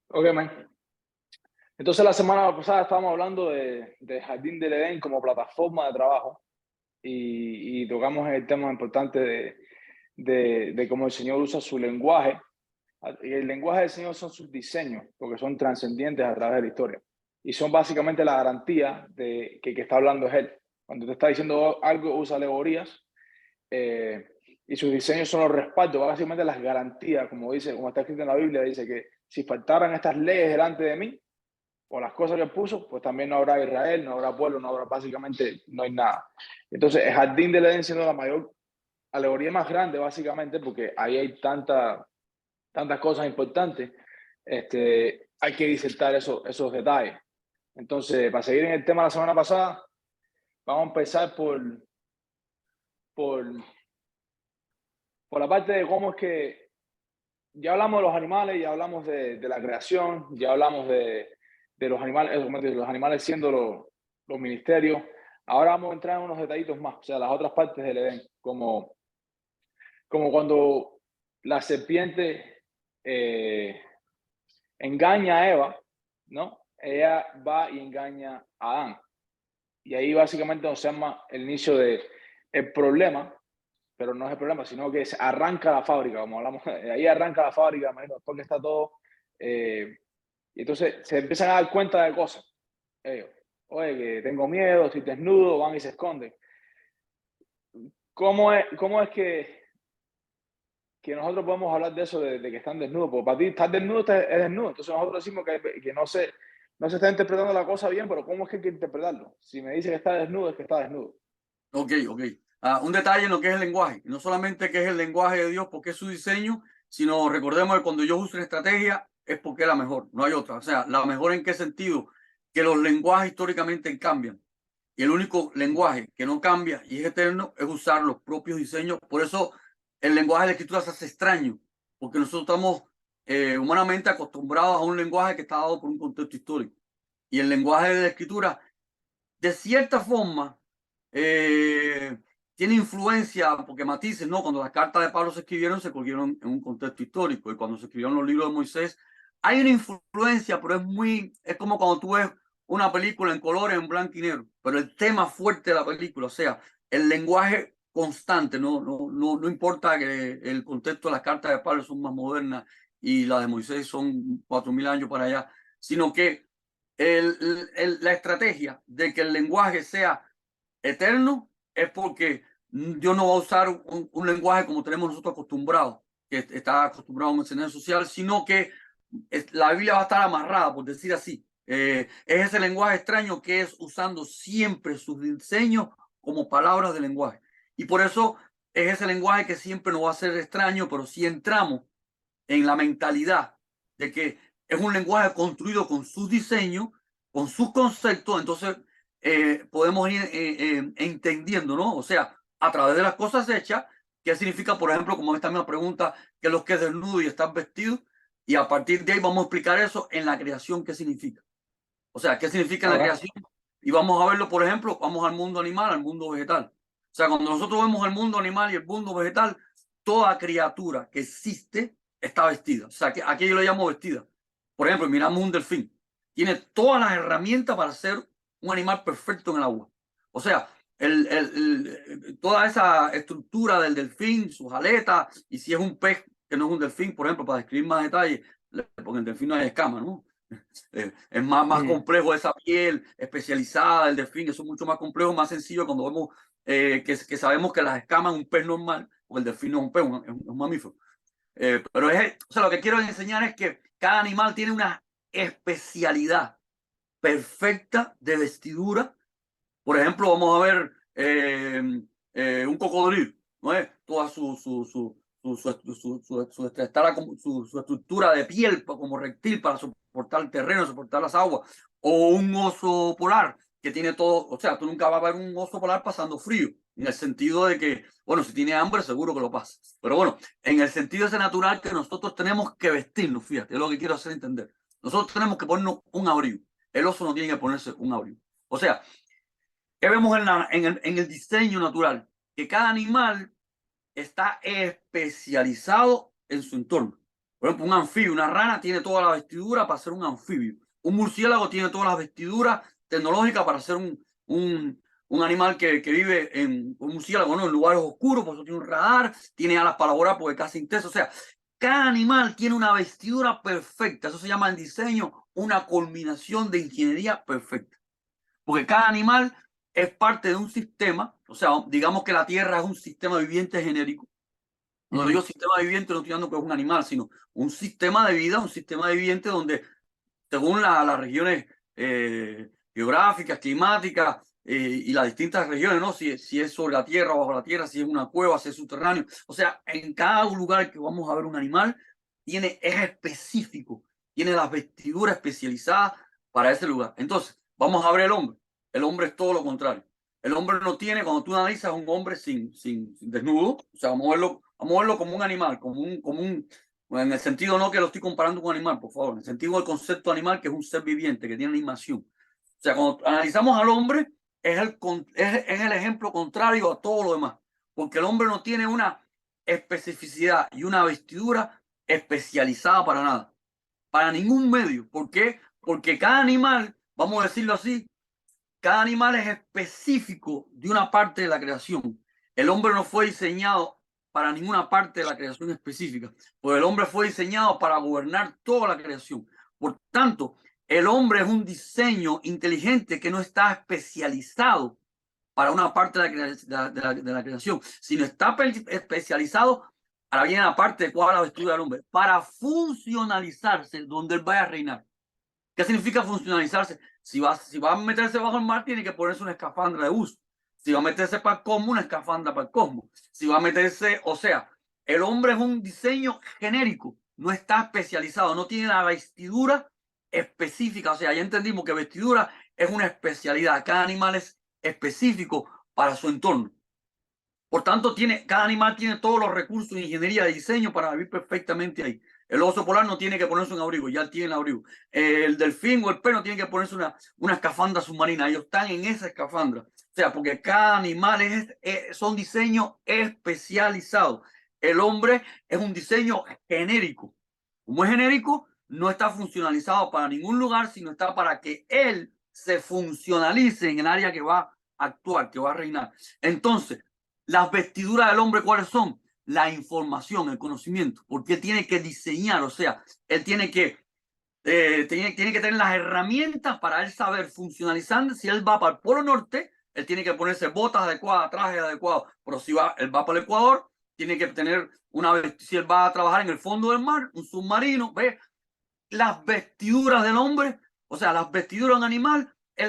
Ok, man. Entonces la semana pasada estábamos hablando de Jardín del Edén como plataforma de trabajo y tocamos el tema importante de cómo el Señor usa su lenguaje. Y el lenguaje del Señor son sus diseños, porque son trascendientes a través de la historia. Y son básicamente la garantía de que está hablando es Él. Cuando te está diciendo algo, usa alegorías y sus diseños son los respaldos, básicamente las garantías, como dice, como está escrito en la Biblia, dice que si faltaran estas leyes delante de mí, o las cosas que puso, pues también no habrá Israel, no habrá pueblo, no habrá, básicamente no hay nada. Entonces, el jardín del Edén siendo la mayor alegoría más grande, básicamente, porque ahí hay tantas cosas importantes, hay que disertar esos detalles. Entonces, para seguir en el tema de la semana pasada, vamos a empezar por, por la parte de cómo es que ya hablamos de los animales, ya hablamos de la creación, ya hablamos de los animales siendo los ministerios. Ahora vamos a entrar en unos detallitos más, o sea, las otras partes del Edén, como cuando la serpiente engaña a Eva, ¿no? Ella va y engaña a Adán. Y ahí básicamente nos llama el inicio del problema, pero no es el problema, sino que se arranca la fábrica, como hablamos, ahí arranca la fábrica, porque está todo, y entonces se empiezan a dar cuenta de cosas, ellos, oye, que tengo miedo, estoy desnudo, van y se esconden. ¿Cómo es que nosotros podemos hablar de eso, de que están desnudos? Porque para ti estar desnudo es desnudo, entonces nosotros decimos que no se está interpretando la cosa bien, pero ¿cómo es que hay que interpretarlo? Si me dice que está desnudo, es que está desnudo. Ok, ok. Un detalle en lo que es el lenguaje. No solamente que es el lenguaje de Dios porque es su diseño, sino recordemos que cuando yo uso una estrategia es porque es la mejor, no hay otra. O sea, la mejor en qué sentido? Que los lenguajes históricamente cambian. Y el único lenguaje que no cambia y es eterno es usar los propios diseños. Por eso el lenguaje de la escritura se hace extraño, porque nosotros estamos humanamente acostumbrados a un lenguaje que está dado por un contexto histórico. Y el lenguaje de la escritura, de cierta forma, tiene influencia, porque matices, ¿no? Cuando las cartas de Pablo se escribieron en un contexto histórico, y cuando se escribieron los libros de Moisés, hay una influencia, pero es como cuando tú ves una película en colores, en blanco y negro, pero el tema fuerte de la película, o sea, el lenguaje constante, no importa que el contexto de las cartas de Pablo son más modernas y las de Moisés son 4000 años para allá, sino que la estrategia de que el lenguaje sea eterno es porque Dios no va a usar un lenguaje como tenemos nosotros acostumbrados, que está acostumbrado a un escenario social, sino que la Biblia va a estar amarrada, por decir así. Es ese lenguaje extraño que es usando siempre sus diseños como palabras de lenguaje. Y por eso es ese lenguaje que siempre nos va a ser extraño, pero si entramos en la mentalidad de que es un lenguaje construido con sus diseños, con sus conceptos, entonces podemos ir entendiendo, ¿no? O sea, a través de las cosas hechas, qué significa, por ejemplo, como esta misma pregunta, qué es lo que es desnudo y estar vestido, y a partir de ahí vamos a explicar eso en la creación, qué significa. O sea, qué significa en la Okay. creación. Y vamos a verlo, por ejemplo, vamos al mundo animal, al mundo vegetal. O sea, cuando nosotros vemos el mundo animal y el mundo vegetal, toda criatura que existe está vestida. O sea, que aquí yo lo llamo vestida. Por ejemplo, miramos un delfín. Tiene todas las herramientas para ser un animal perfecto en el agua. O sea, toda esa estructura del delfín, sus aletas, y si es un pez que no es un delfín, por ejemplo, para describir más detalles, porque en el delfín no hay escamas, ¿no? Es más complejo esa piel especializada, el delfín, eso es mucho más complejo, más sencillo cuando vemos que sabemos que las escamas un pez normal, o el delfín no es un pez, es un mamífero. Pero o sea, lo que quiero enseñar es que cada animal tiene una especialidad perfecta de vestidura. Por ejemplo, vamos a ver un cocodrilo, ¿no es? Toda su estructura de piel como reptil para soportar el terreno, soportar las aguas. O un oso polar que tiene todo, o sea, tú nunca vas a ver un oso polar pasando frío, en el sentido de que, bueno, si tiene hambre seguro que lo pasa. Pero bueno, en el sentido ese natural que nosotros tenemos que vestirnos, fíjate, es lo que quiero hacer entender. Nosotros tenemos que ponernos un abrigo. El oso no tiene que ponerse un abrigo. O sea, ¿qué vemos en el diseño natural? Que cada animal está especializado en su entorno. Por ejemplo, un anfibio, una rana tiene toda la vestidura para ser un anfibio. Un murciélago tiene todas las vestiduras tecnológicas para ser un animal que vive un murciélago, ¿no? En lugares oscuros, por eso tiene un radar, tiene alas para volar porque es casi intenso. O sea, cada animal tiene una vestidura perfecta. Eso se llama en diseño una culminación de ingeniería perfecta. Porque cada animal es parte de un sistema. O sea, digamos que la Tierra es un sistema viviente genérico. Cuando digo sistema viviente no estoy hablando que es un animal, sino un sistema de vida, un sistema viviente donde según las regiones geográficas, climáticas y las distintas regiones, ¿no? Si es sobre la tierra o bajo la tierra, si es una cueva, si es subterráneo. O sea, en cada lugar que vamos a ver un animal, es específico, tiene las vestiduras especializadas para ese lugar. Entonces, vamos a ver el hombre. El hombre es todo lo contrario. El hombre no tiene, cuando tú analizas un hombre sin desnudo, o sea, vamos a verlo como un animal, bueno, en el sentido no que lo estoy comparando con un animal, por favor, en el sentido del concepto animal, que es un ser viviente, que tiene animación. O sea, cuando analizamos al hombre, es el ejemplo contrario a todo lo demás, porque el hombre no tiene una especificidad y una vestidura especializada para nada, para ningún medio. ¿Por qué? Porque cada animal, vamos a decirlo así, cada animal es específico de una parte de la creación. El hombre no fue diseñado para ninguna parte de la creación específica, pues el hombre fue diseñado para gobernar toda la creación. Por tanto, el hombre es un diseño inteligente que no está especializado para una parte de la creación, sino está especializado, ahora viene la parte de cuál es la vestidura del hombre, para funcionalizarse donde él vaya a reinar. ¿Qué significa funcionalizarse? Si va a meterse bajo el mar, tiene que ponerse una escafandra de uso. Si va a meterse para el cosmos, una escafandra para el cosmos. Si va a meterse, o sea, el hombre es un diseño genérico, no está especializado, no tiene la vestidura específica. O sea, ya entendimos que vestidura es una especialidad. Cada animal es específico para su entorno. Por tanto, cada animal tiene todos los recursos de ingeniería de diseño para vivir perfectamente ahí. El oso polar no tiene que ponerse un abrigo, ya tiene el abrigo. El delfín o el pez no tiene que ponerse una escafandra submarina, ellos están en esa escafandra. O sea, porque cada animal son diseños especializados. El hombre es un diseño genérico. Como es genérico, no está funcionalizado para ningún lugar, sino está para que él se funcionalice en el área que va a actuar, que va a reinar. Entonces, las vestiduras del hombre, ¿cuáles son? La información, el conocimiento, porque él tiene que diseñar, o sea, él tiene que tener las herramientas para él saber funcionalizar. Si él va para el Polo Norte, él tiene que ponerse botas adecuadas, trajes adecuados, pero si él va para el Ecuador, tiene que tener si él va a trabajar en el fondo del mar, un submarino, ¿ve? Las vestiduras del hombre, o sea, las vestiduras de un animal es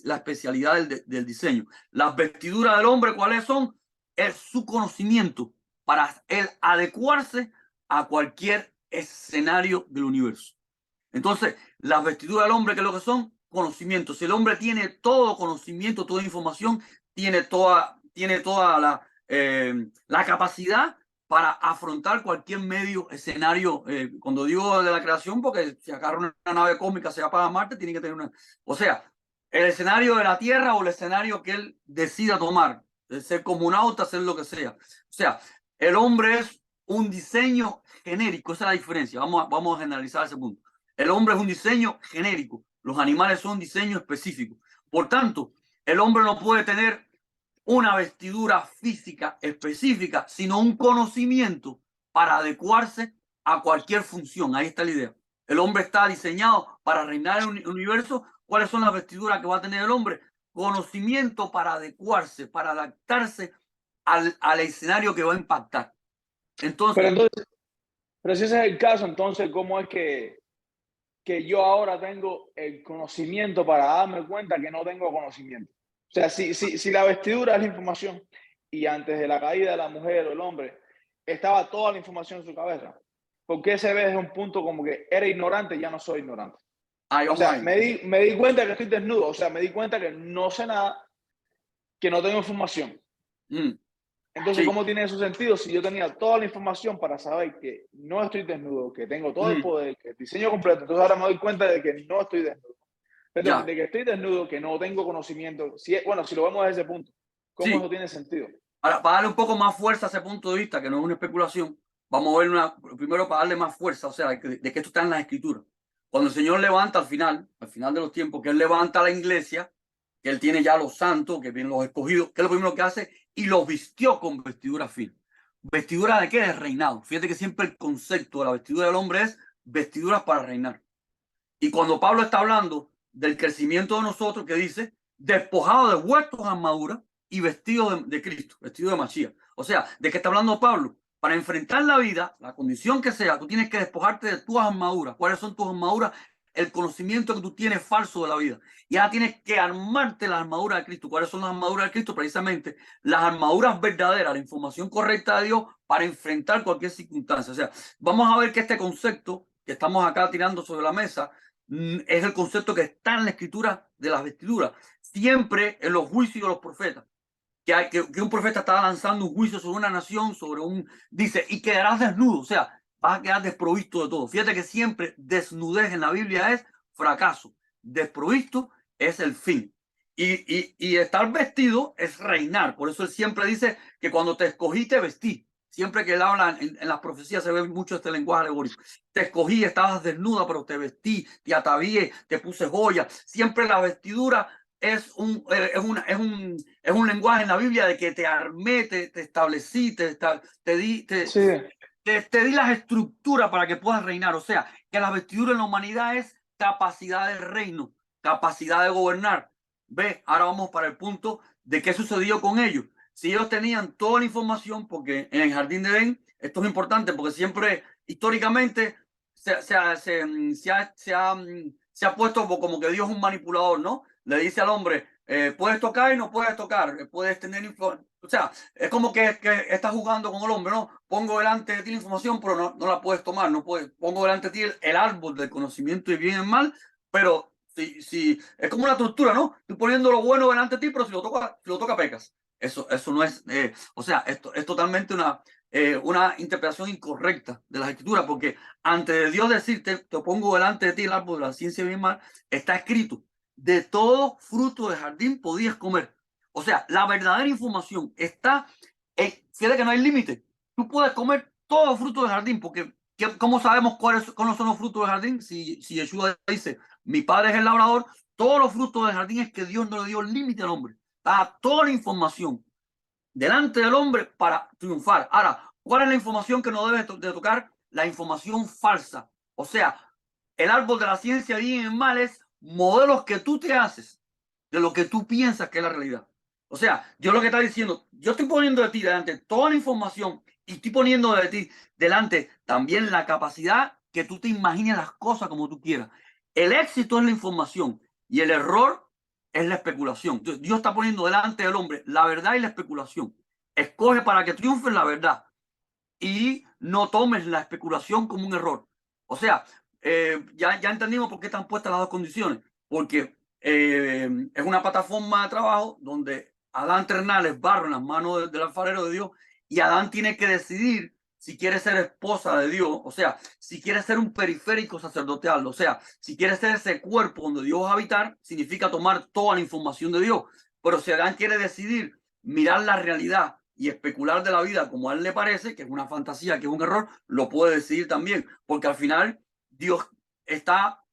la especialidad del diseño. Las vestiduras del hombre, ¿cuáles son? Es su conocimiento para él adecuarse a cualquier escenario del universo. Entonces, las vestiduras del hombre, ¿qué es lo que son? Conocimiento. Si el hombre tiene todo conocimiento, toda información, tiene toda la capacidad para afrontar cualquier medio, escenario. Cuando digo de la creación, porque si agarra una nave cósmica, se va para Marte, tiene que tener una... O sea, el escenario de la Tierra o el escenario que él decida tomar, de ser comunauta, hacer lo que sea. O sea, el hombre es un diseño genérico, esa es la diferencia. Vamos a generalizar ese punto. El hombre es un diseño genérico, los animales son diseños específicos. Por tanto, el hombre no puede tener una vestidura física específica, sino un conocimiento para adecuarse a cualquier función. Ahí está la idea. El hombre está diseñado para reinar en el universo. ¿Cuáles son las vestiduras que va a tener el hombre? Conocimiento para adecuarse, para adaptarse al escenario que va a impactar. Entonces, Pero si ese es el caso, entonces, ¿cómo es que yo ahora tengo el conocimiento para darme cuenta que no tengo conocimiento? O sea, si la vestidura es la información y antes de la caída de la mujer o el hombre estaba toda la información en su cabeza, ¿por qué se ve desde un punto como que era ignorante y ya no soy ignorante? O sea, me di cuenta que estoy desnudo, o sea, me di cuenta que no sé nada, que no tengo información. Entonces, sí. ¿cómo tiene eso sentido si yo tenía toda la información para saber que no estoy desnudo, que tengo todo el poder, que el diseño completo? Entonces ahora me doy cuenta de que no estoy desnudo. Perdón, de que estoy desnudo, que no tengo conocimiento. Bueno, si lo vemos desde ese punto, ¿cómo Sí. eso tiene sentido? Ahora, para darle un poco más fuerza a ese punto de vista, que no es una especulación, vamos a ver primero para darle más fuerza, o sea, de que esto está en las Escrituras. Cuando el Señor levanta al final de los tiempos, que Él levanta a la iglesia, que Él tiene ya los santos, que vienen los escogidos, que es lo primero que hace, y los vistió con vestidura fina. ¿Vestidura de qué? De reinado. Fíjate que siempre el concepto de la vestidura del hombre es vestiduras para reinar. Y cuando Pablo está hablando del crecimiento de nosotros, que dice, despojado de vuestras armaduras y vestido de Cristo, vestido de Mashiach. O sea, ¿de qué está hablando Pablo? Para enfrentar la vida, la condición que sea, tú tienes que despojarte de tus armaduras. ¿Cuáles son tus armaduras? El conocimiento que tú tienes falso de la vida. Y ahora tienes que armarte las armaduras de Cristo. ¿Cuáles son las armaduras de Cristo? Precisamente las armaduras verdaderas, la información correcta de Dios para enfrentar cualquier circunstancia. O sea, vamos a ver que este concepto que estamos acá tirando sobre la mesa es el concepto que está en la escritura de las vestiduras. Siempre en los juicios de los profetas. Que un profeta estaba lanzando un juicio sobre una nación, dice, y quedarás desnudo, o sea, vas a quedar desprovisto de todo. Fíjate que siempre desnudez en la Biblia es fracaso, desprovisto es el fin. Y estar vestido es reinar. Por eso él siempre dice que cuando te escogí te vestí. Siempre que él habla en las profecías se ve mucho este lenguaje alegórico. Te escogí, estabas desnuda, pero te vestí, te atavié, te puse joya. Siempre la vestidura es un lenguaje en la Biblia de que te armé, te establecí, te di las estructuras para que puedas reinar. O sea, que la vestidura en la humanidad es capacidad de reino, capacidad de gobernar. Ve, ahora vamos para el punto de qué sucedió con ellos. Si ellos tenían toda la información, porque en el Jardín de Edén, esto es importante, porque siempre, históricamente, se ha puesto como que Dios es un manipulador, ¿no? Le dice al hombre, puedes tocar y no puedes tocar, puedes tener información. O sea, es como que estás jugando con el hombre, ¿no? Pongo delante de ti la información, pero no la puedes tomar, no puedes. Pongo delante de ti el árbol del conocimiento de bien y mal, pero si es como una tortura, ¿no? Estoy poniendo lo bueno delante de ti, pero si lo toca pecas. Eso no es, o sea, esto es totalmente una interpretación incorrecta de las escrituras, porque antes de Dios decirte, te pongo delante de ti el árbol de la ciencia y bien y mal, está escrito, de todo fruto del jardín podías comer. O sea, la verdadera información está, fíjate que no hay límite. Tú puedes comer todo fruto del jardín, porque ¿cómo sabemos cuáles son los frutos del jardín? Si Yeshua dice, mi padre es el labrador, todos los frutos del jardín es que Dios no le dio límite al hombre. Está toda la información delante del hombre para triunfar. Ahora, ¿cuál es la información que no debes de tocar? La información falsa. O sea, el árbol de la ciencia bien y mal es modelos que tú te haces de lo que tú piensas que es la realidad. O sea, yo lo que está diciendo, yo estoy poniendo de ti delante toda la información y estoy poniendo de ti delante también la capacidad que tú te imagines las cosas como tú quieras. El éxito es la información y el error es la especulación. Dios está poniendo delante del hombre la verdad y la especulación. Escoge para que triunfe la verdad y no tomes la especulación como un error. O sea, ya entendimos por qué están puestas las dos condiciones. Porque es una plataforma de trabajo donde Adán terrenal es barro en las manos del alfarero de Dios y Adán tiene que decidir si quiere ser esposa de Dios, o sea, si quiere ser un periférico sacerdotal, o sea, si quiere ser ese cuerpo donde Dios va a habitar, significa tomar toda la información de Dios. Pero si Adán quiere decidir mirar la realidad y especular de la vida como a él le parece, que es una fantasía, que es un error, lo puede decidir también, porque al final Dios está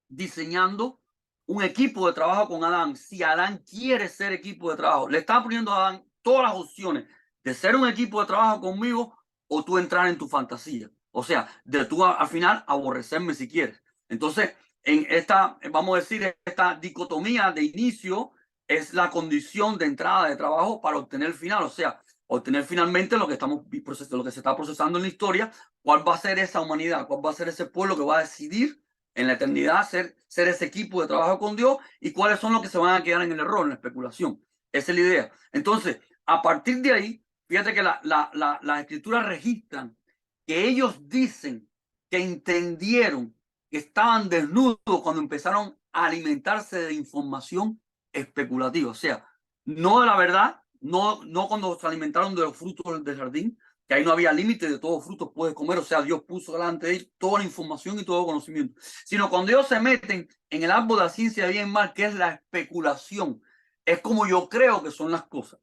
diseñando un equipo de trabajo con Adán. Si Adán quiere ser equipo de trabajo, le está poniendo a Adán todas las opciones de ser un equipo de trabajo conmigo o tú entrar en tu fantasía. O sea, de tú al final aborrecerme si quieres. Entonces, en esta, vamos a decir, esta dicotomía de inicio es la condición de entrada de trabajo para obtener el final. O sea, obtener finalmente lo que se está procesando en la historia, cuál va a ser esa humanidad, cuál va a ser ese pueblo que va a decidir en la eternidad ser ese equipo de trabajo con Dios y cuáles son los que se van a quedar en el error, en la especulación. Esa es la idea. Entonces, a partir de ahí, fíjate que las escrituras registran que ellos dicen que entendieron que estaban desnudos cuando empezaron a alimentarse de información especulativa. O sea, no de la verdad, no cuando se alimentaron de los frutos del jardín, que ahí no había límite, de todos frutos puedes comer, o sea, Dios puso delante de ellos toda la información y todo conocimiento, sino cuando ellos se meten en el árbol de la ciencia de bien y mal, que es la especulación, es como yo creo que son las cosas.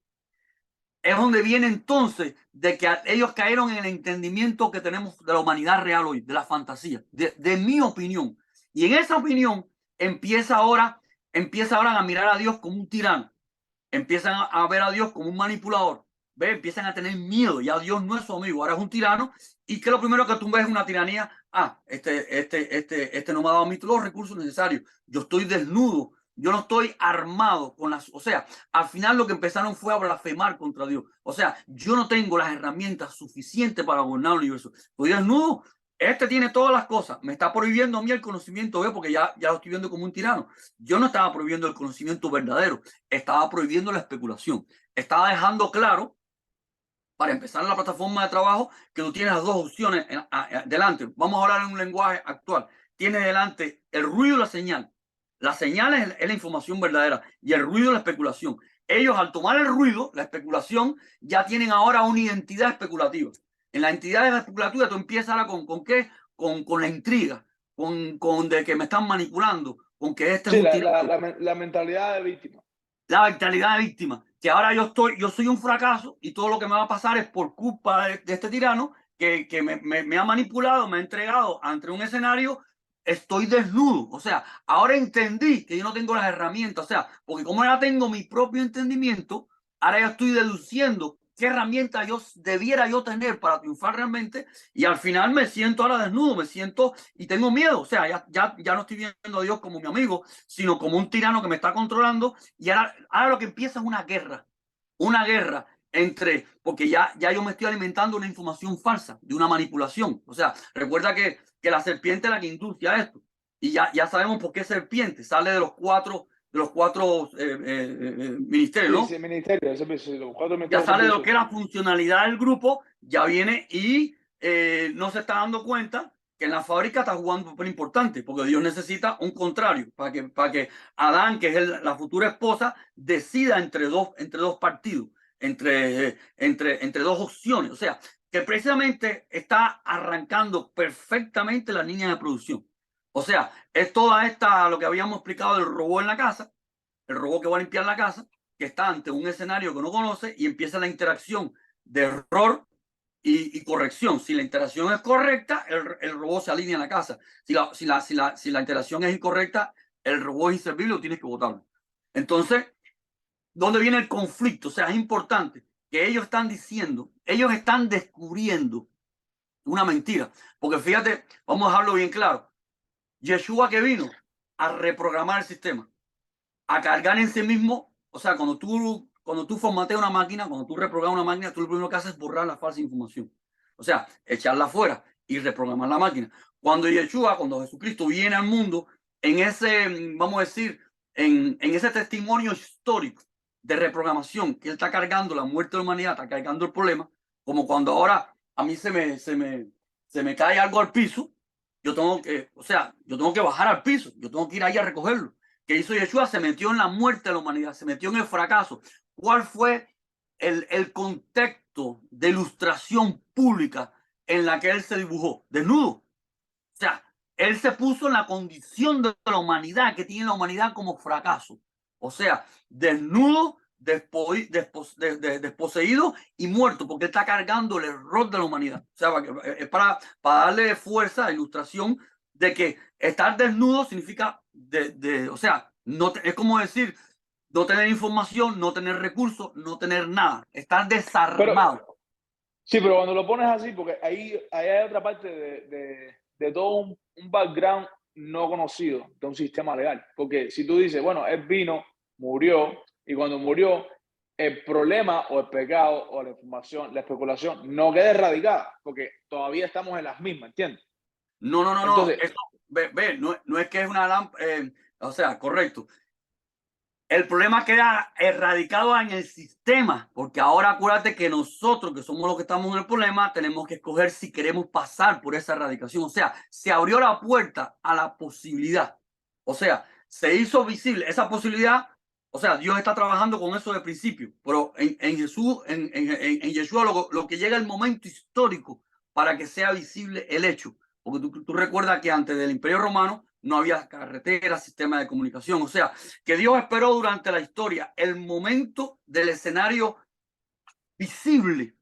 es donde viene entonces de que ellos cayeron en el entendimiento que tenemos de la humanidad real hoy, de la fantasía, de mi opinión. Y en esa opinión empieza ahora a mirar a Dios como un tirano, empiezan a ver a Dios como un manipulador, ¿ve? Empiezan a tener miedo, ya Dios no es su amigo, ahora es un tirano. Y que lo primero que tú ves es una tiranía. Este no me ha dado a mí todos los recursos necesarios, yo estoy desnudo, yo no estoy armado con las, o sea, al final lo que empezaron fue a blasfemar contra Dios. O sea, yo no tengo las herramientas suficientes para gobernar el universo, estoy desnudo. Este tiene todas las cosas, me está prohibiendo a mí el conocimiento, ¿ve? Porque ya lo estoy viendo como un tirano. Yo no estaba prohibiendo el conocimiento verdadero, estaba prohibiendo la especulación. Estaba dejando claro, para empezar en la plataforma de trabajo, que tú tienes las dos opciones delante. Vamos a hablar en un lenguaje actual. Tienes delante el ruido y la señal. La señal es la información verdadera y el ruido es la especulación. Ellos, al tomar el ruido, la especulación, ya tienen ahora una identidad especulativa. En la entidad especulativa tú empiezas ahora ¿con qué? Con la intriga, con de que me están manipulando, con que este es Sí, un tirano. la mentalidad de víctima. La mentalidad de víctima, que ahora yo soy un fracaso y todo lo que me va a pasar es por culpa de este tirano que me ha manipulado, me ha entregado ante un escenario. Estoy desnudo. O sea, ahora entendí que yo no tengo las herramientas. O sea, porque como ya tengo mi propio entendimiento, ahora ya estoy deduciendo qué herramienta debiera yo tener para triunfar realmente. Y al final me siento ahora desnudo, me siento y tengo miedo. O sea, ya no estoy viendo a Dios como mi amigo, sino como un tirano que me está controlando. Y ahora lo que empieza es una guerra porque ya yo me estoy alimentando de una información falsa, de una manipulación. O sea, recuerda que la serpiente es la que induce a esto. Y ya sabemos por qué serpiente, sale de los cuatro ministerios, Sí, ¿no? sí, ministerio de servicio, los cuatro Ya ministerios de sale de lo servicio. que es la funcionalidad del grupo, ya viene y no se está dando cuenta que en la fábrica está jugando un papel importante, porque Dios necesita un contrario para que Adán, que es la futura esposa, decida entre dos partidos, entre dos opciones. O sea, que precisamente está arrancando perfectamente la línea de producción. O sea, es toda lo que habíamos explicado del robot en la casa, el robot que va a limpiar la casa, que está ante un escenario que no conoce y empieza la interacción de error y corrección. Si la interacción es correcta, el robot se alinea en la casa. Si la interacción es incorrecta, el robot es inservible o tienes que botarlo. Entonces, ¿dónde viene el conflicto? O sea, es importante que ellos están diciendo, ellos están descubriendo una mentira. Porque fíjate, vamos a dejarlo bien claro. Yeshua que vino a reprogramar el sistema, a cargar en sí mismo. O sea, cuando tú formateas una máquina, cuando tú reprogramas una máquina, tú lo primero que haces es borrar la falsa información. O sea, echarla fuera y reprogramar la máquina. Cuando Jesucristo viene al mundo, en ese, vamos a decir, en ese testimonio histórico de reprogramación, que él está cargando la muerte de la humanidad, está cargando el problema, como cuando ahora a mí se me cae algo al piso, yo tengo que bajar al piso, yo tengo que ir ahí a recogerlo. Que hizo Yeshua? Se metió en la muerte de la humanidad, se metió en el fracaso. ¿Cuál fue el contexto de ilustración pública en la que él se dibujó? Desnudo. O sea, él se puso en la condición de la humanidad, que tiene la humanidad como fracaso. O sea, desnudo, desposeído y muerto, porque él está cargando el error de la humanidad. O sea, es para darle fuerza, ilustración de que estar desnudo significa, o sea, es como decir, no tener información, no tener recursos, no tener nada, estar Pero, desarmado. sí, pero cuando lo pones así, porque ahí hay otra parte de todo un background no conocido de un sistema legal. Porque si tú dices, bueno, él vino, murió, y cuando murió, el problema o el pecado o la información, la especulación, no queda erradicada, porque todavía estamos en las mismas, ¿entiendes? No. Entonces, Eso, no es que es una lámpara, o sea, correcto. El problema queda erradicado en el sistema, porque ahora acuérdate que nosotros, que somos los que estamos en el problema, tenemos que escoger si queremos pasar por esa erradicación. O sea, se abrió la puerta a la posibilidad. O sea, se hizo visible esa posibilidad. O sea, Dios está trabajando con eso de principio, pero en Jesús, en Yeshua, lo que llega el momento histórico para que sea visible el hecho. Porque tú recuerdas que antes del Imperio Romano no había carreteras, sistema de comunicación. O sea, que Dios esperó durante la historia el momento del escenario visible,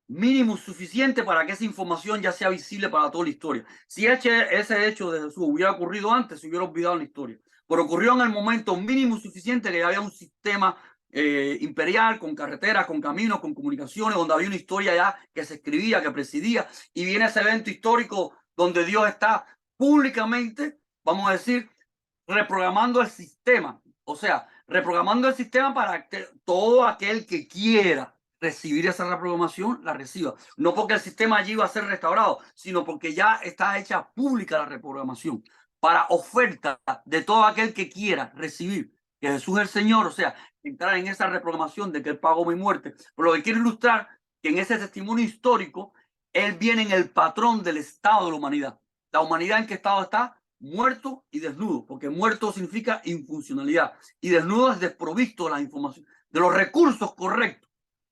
mínimo suficiente para que esa información ya sea visible para toda la historia. Si ese hecho de Jesús hubiera ocurrido antes, se hubiera olvidado la historia. Pero ocurrió en el momento mínimo suficiente que ya había un sistema imperial, con carreteras, con caminos, con comunicaciones, donde había una historia ya que se escribía, que presidía, y viene ese evento histórico donde Dios está públicamente, vamos a decir, reprogramando el sistema. O sea, reprogramando el sistema para que todo aquel que quiera recibir esa reprogramación la reciba. No porque el sistema allí va a ser restaurado, sino porque ya está hecha pública la reprogramación para oferta de todo aquel que quiera recibir que Jesús es el Señor, o sea, entrar en esa reprogramación de que Él pagó mi muerte. Pero lo que quiero ilustrar que en ese testimonio histórico, Él viene en el patrón del estado de la humanidad. La humanidad en qué estado está, muerto y desnudo, porque muerto significa infuncionalidad y desnudo es desprovisto de la información, de los recursos correctos.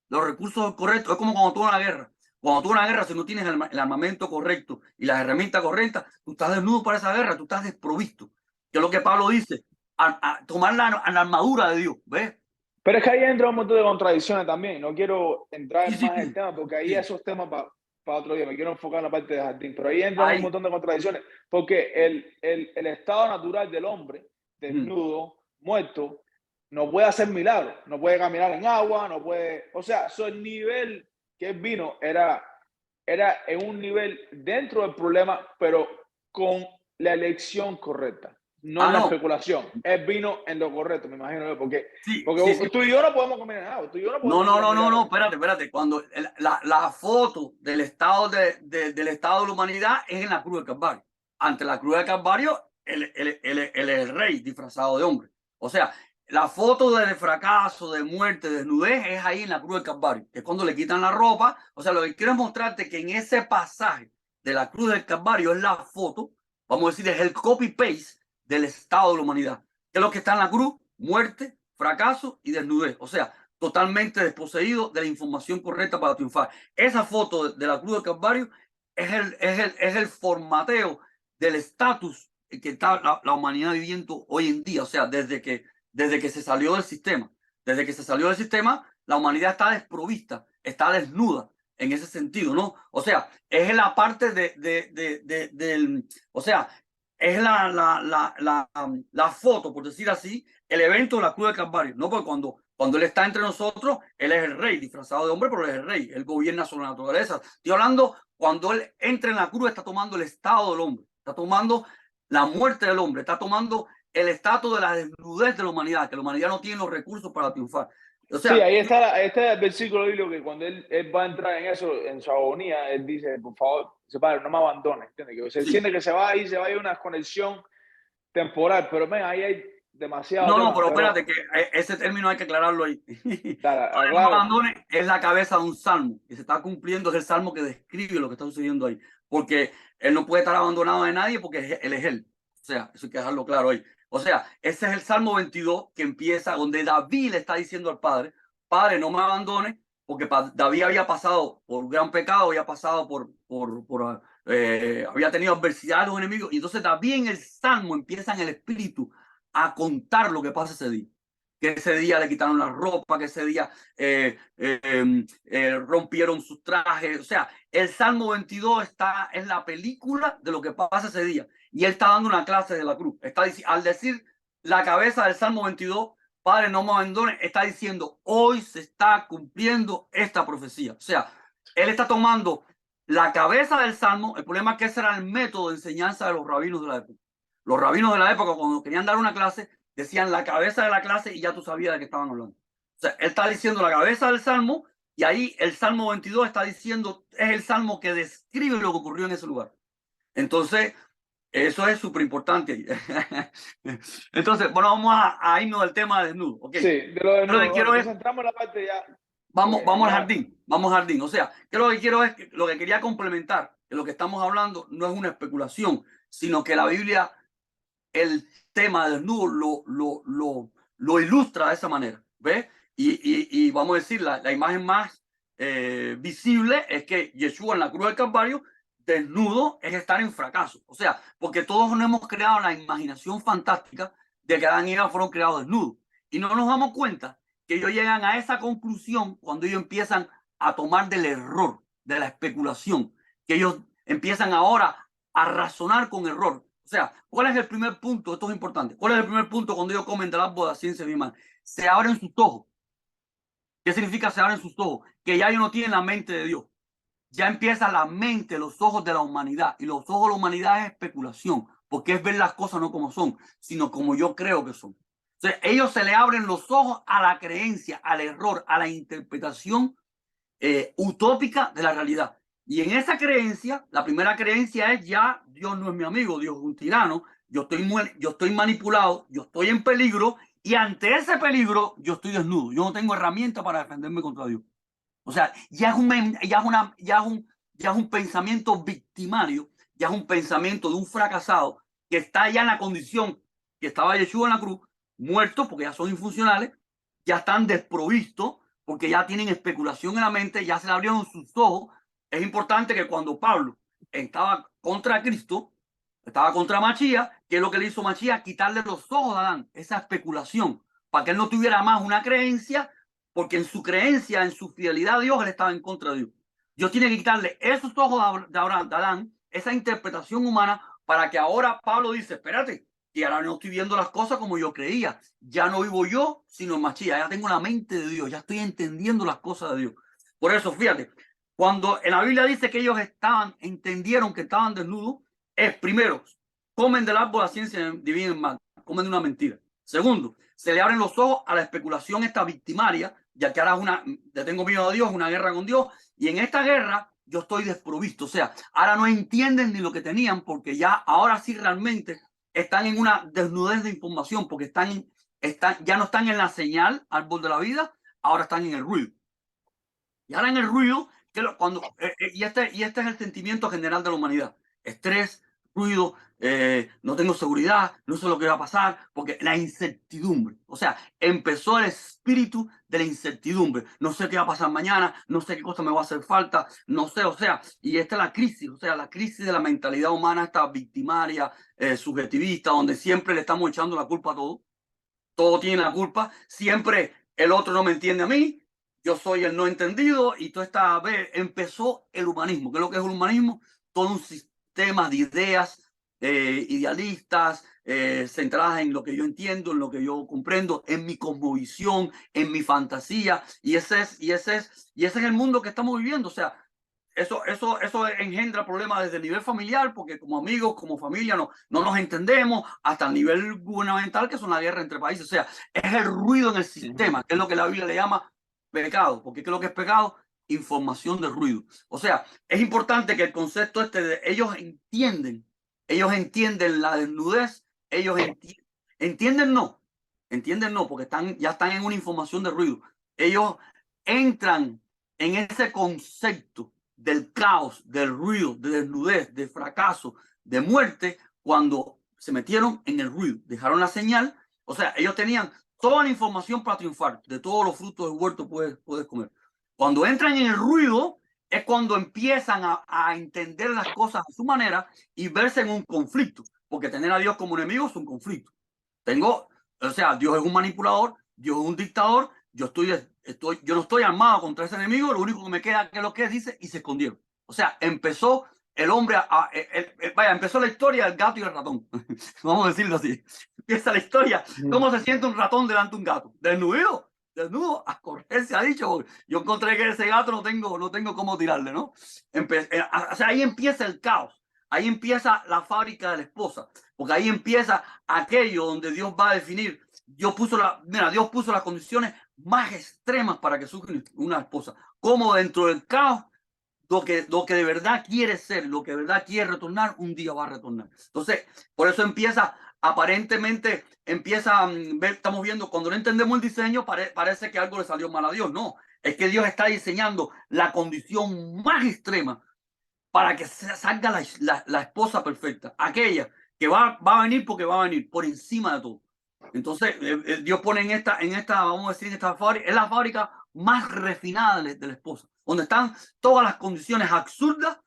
Los recursos correctos es como cuando tú vas a una guerra. Cuando tú vas a una guerra, si no tienes el armamento correcto y las herramientas correctas, tú estás desnudo para esa guerra, tú estás desprovisto. Que es lo que Pablo dice, a tomar la armadura de Dios, ¿ves? Pero es que ahí entra un montón de contradicciones también. No quiero entrar Sí, sí, más en el tema porque ahí sí. esos temas para otro día. Me quiero enfocar en la parte de jardín. Pero ahí entran un Ahí, montón de contradicciones porque el estado natural del hombre, desnudo, muerto, no puede hacer milagros. No puede caminar en agua, no puede. O sea, el nivel que él vino era en un nivel dentro del problema, pero con la elección correcta. No en la no, especulación. Él vino en lo correcto, me imagino yo, porque sí, sí, sí. porque tú y yo no podemos comer en agua, tú y yo no No, podemos no, hacer no, no, no, milagros. espérate. Cuando la foto del estado del estado de la humanidad es en la cruz del Calvario. Ante la cruz del Calvario, él es el rey disfrazado de hombre. O sea, la foto de fracaso, de muerte, de desnudez es ahí en la cruz del Calvario. Es cuando le quitan la ropa. O sea, lo que quiero es mostrarte que en ese pasaje de la cruz del Calvario es la foto, vamos a decir, es el copy-paste del estado de la humanidad. Que es lo que está en la cruz: muerte, fracaso y desnudez. O sea, totalmente desposeído de la información correcta para triunfar. Esa foto de la cruz del Calvario es el formateo del estatus que está la humanidad viviendo hoy en día. O sea, desde que se salió del sistema. Desde que se salió del sistema, la humanidad está desprovista, está desnuda en ese sentido, ¿no? O sea, es la parte del, o sea, es la foto, por decir así, el evento de la cruz del Calvario, ¿no? Porque cuando Él está entre nosotros, Él es el rey, disfrazado de hombre, pero Él es el rey. Él gobierna sobre la naturaleza. Estoy hablando, cuando Él entra en la cruz, está tomando el estado del hombre, está tomando la muerte del hombre, está tomando el estatus de la desnudez de la humanidad, que la humanidad no tiene los recursos para triunfar. O Sí, sea, ahí está el versículo bíblico que cuando él va a entrar en eso, en su agonía, él dice, por favor, padre, no me abandones, ¿entiendes? Que se sí. siente que se va a ir una conexión temporal, pero ven, ahí hay demasiado No, tema, pero pero espérate, que ese término hay que aclararlo ahí. Padre, no me claro, abandones es la cabeza de un salmo que se está cumpliendo, es el salmo que describe lo que está sucediendo ahí, porque Él no puede estar abandonado de nadie porque Él es Él. O sea, eso hay que dejarlo claro ahí. O sea, ese es el Salmo 22 que empieza donde David le está diciendo al Padre: Padre, no me abandones, porque David había pasado por un gran pecado, había pasado había tenido adversidad de los enemigos, y entonces David en el Salmo empieza en el espíritu a contar lo que pasa ese día. Que ese día le quitaron la ropa, que ese día rompieron sus trajes. O sea, el Salmo 22 está en la película de lo que pasa ese día. Y él está dando una clase de la cruz. Al decir la cabeza del Salmo 22, Padre, no me abandones, está diciendo, hoy se está cumpliendo esta profecía. O sea, él está tomando la cabeza del Salmo. El problema es que ese era el método de enseñanza de los rabinos de la época. Los rabinos de la época, cuando querían dar una clase, decían la cabeza de la clase y ya tú sabías de qué estaban hablando. O sea, él está diciendo la cabeza del Salmo, y ahí el Salmo 22 está diciendo, es el Salmo que describe lo que ocurrió en ese lugar. Entonces, eso es súper importante. Entonces, bueno, vamos a irnos del tema de desnudo. Okay. sí, de lo de Lo que nuevo. Bueno, quiero es, entonces entramos en la parte ya, vamos al ya, jardín, vamos al jardín. O sea, que lo que quiero es, lo que quería complementar, que lo que estamos hablando no es una especulación, sino que la Biblia, el tema del desnudo lo ilustra de esa manera, ¿ves? Y vamos a decir, la imagen más visible es que Yeshua en la cruz del Calvario, desnudo, es estar en fracaso. O sea, porque todos nos hemos creado la imaginación fantástica de que Adán y Eva fueron creados desnudos. Y no nos damos cuenta que ellos llegan a esa conclusión cuando ellos empiezan a tomar del error, de la especulación, que ellos empiezan ahora a razonar con error. O sea, ¿cuál es el primer punto? Esto es importante. ¿Cuál es el primer punto cuando ellos comen del árbol de la ciencia del bien y mal? Se abren sus ojos. ¿Qué significa se abren sus ojos? Que ya ellos no tienen la mente de Dios. Ya empieza la mente, los ojos de la humanidad. Y los ojos de la humanidad es especulación, porque es ver las cosas no como son, sino como yo creo que son. Entonces, ellos se le abren los ojos a la creencia, al error, a la interpretación utópica de la realidad. Y en esa creencia, la primera creencia es ya Dios no es mi amigo, Dios es un tirano, yo estoy manipulado, yo estoy en peligro y ante ese peligro yo estoy desnudo, yo no tengo herramienta para defenderme contra Dios. O sea, ya es un pensamiento victimario, ya es un pensamiento de un fracasado que está ya en la condición que estaba Yeshua en la cruz, muertos porque ya son infuncionales, ya están desprovistos porque ya tienen especulación en la mente, ya se le abrieron sus ojos. Es importante que cuando Pablo estaba contra Cristo, estaba contra Machías, ¿qué es lo que le hizo Machías? Quitarle los ojos a Adán, esa especulación, para que él no tuviera más una creencia, porque en su creencia, en su fidelidad a Dios, él estaba en contra de Dios. Dios tiene que quitarle esos ojos de Adán, esa interpretación humana, para que ahora Pablo dice, espérate, que ahora no estoy viendo las cosas como yo creía. Ya no vivo yo, sino Machías. Ya tengo la mente de Dios, ya estoy entendiendo las cosas de Dios. Por eso, fíjate, cuando en la Biblia dice que ellos entendieron que estaban desnudos, es primero, comen del árbol de la ciencia divina en mal, comen de una mentira. Segundo, se le abren los ojos a la especulación esta victimaria, ya que ahora le tengo miedo a Dios, una guerra con Dios, y en esta guerra yo estoy desprovisto. O sea, ahora no entienden ni lo que tenían, porque ya ahora sí realmente están en una desnudez de información, porque ya no están en la señal, árbol de la vida, ahora están en el ruido. Y ahora en el ruido, y este es el sentimiento general de la humanidad. Estrés, ruido, no tengo seguridad, no sé lo que va a pasar, porque la incertidumbre. O sea, empezó el espíritu de la incertidumbre. No sé qué va a pasar mañana, no sé qué cosa me va a hacer falta, no sé, o sea, y esta es la crisis, o sea, la crisis de la mentalidad humana, esta victimaria, subjetivista, donde siempre le estamos echando la culpa a todo. Todo tiene la culpa, siempre el otro no me entiende a mí, yo soy el no entendido y toda esta vez empezó el humanismo. ¿Qué es lo que es el humanismo? Todo un sistema de ideas idealistas, centradas en lo que yo entiendo, en lo que yo comprendo, en mi cosmovisión, en mi fantasía, y ese es el mundo que estamos viviendo. O sea, eso engendra problemas desde el nivel familiar, porque como amigos, como familia, no nos entendemos, hasta el nivel gubernamental, que son la guerra entre países. O sea, es el ruido en el sistema, que es lo que la Biblia le llama pecado. Porque ¿qué es lo que es pecado? Información de ruido. O sea, es importante que el concepto ellos entienden la desnudez, entienden no, porque ya están en una información de ruido. Ellos entran en ese concepto del caos, del ruido, de desnudez, de fracaso, de muerte, cuando se metieron en el ruido, dejaron la señal. O sea, ellos tenían toda la información para triunfar. De todos los frutos del huerto puedes comer. Cuando entran en el ruido, es cuando empiezan a entender las cosas a su manera y verse en un conflicto, porque tener a Dios como enemigo es un conflicto. O sea, Dios es un manipulador, Dios es un dictador, yo no estoy armado contra ese enemigo, lo único que me queda es lo que dice, y se escondieron. O sea, empezó el hombre empezó la historia del gato y el ratón. Vamos a decirlo así. Empieza la historia. ¿Cómo se siente un ratón delante de un gato? Desnudo, a correr, se ha dicho. Yo encontré que ese gato no tengo cómo tirarle, ¿no? O sea, ahí empieza el caos. Ahí empieza la fábrica de la esposa, porque ahí empieza aquello donde Dios va a definir. Dios puso las condiciones más extremas para que surja una esposa. Como dentro del caos, lo que de verdad quiere ser, lo que de verdad quiere retornar, un día va a retornar. Entonces, por eso aparentemente estamos viendo, cuando no entendemos el diseño, parece que algo le salió mal a Dios. No, es que Dios está diseñando la condición más extrema para que salga la esposa perfecta, aquella que va a venir, porque va a venir por encima de todo. Entonces, Dios pone en esta, vamos a decir, en esta fábrica, es la fábrica más refinada de la esposa, donde están todas las condiciones absurdas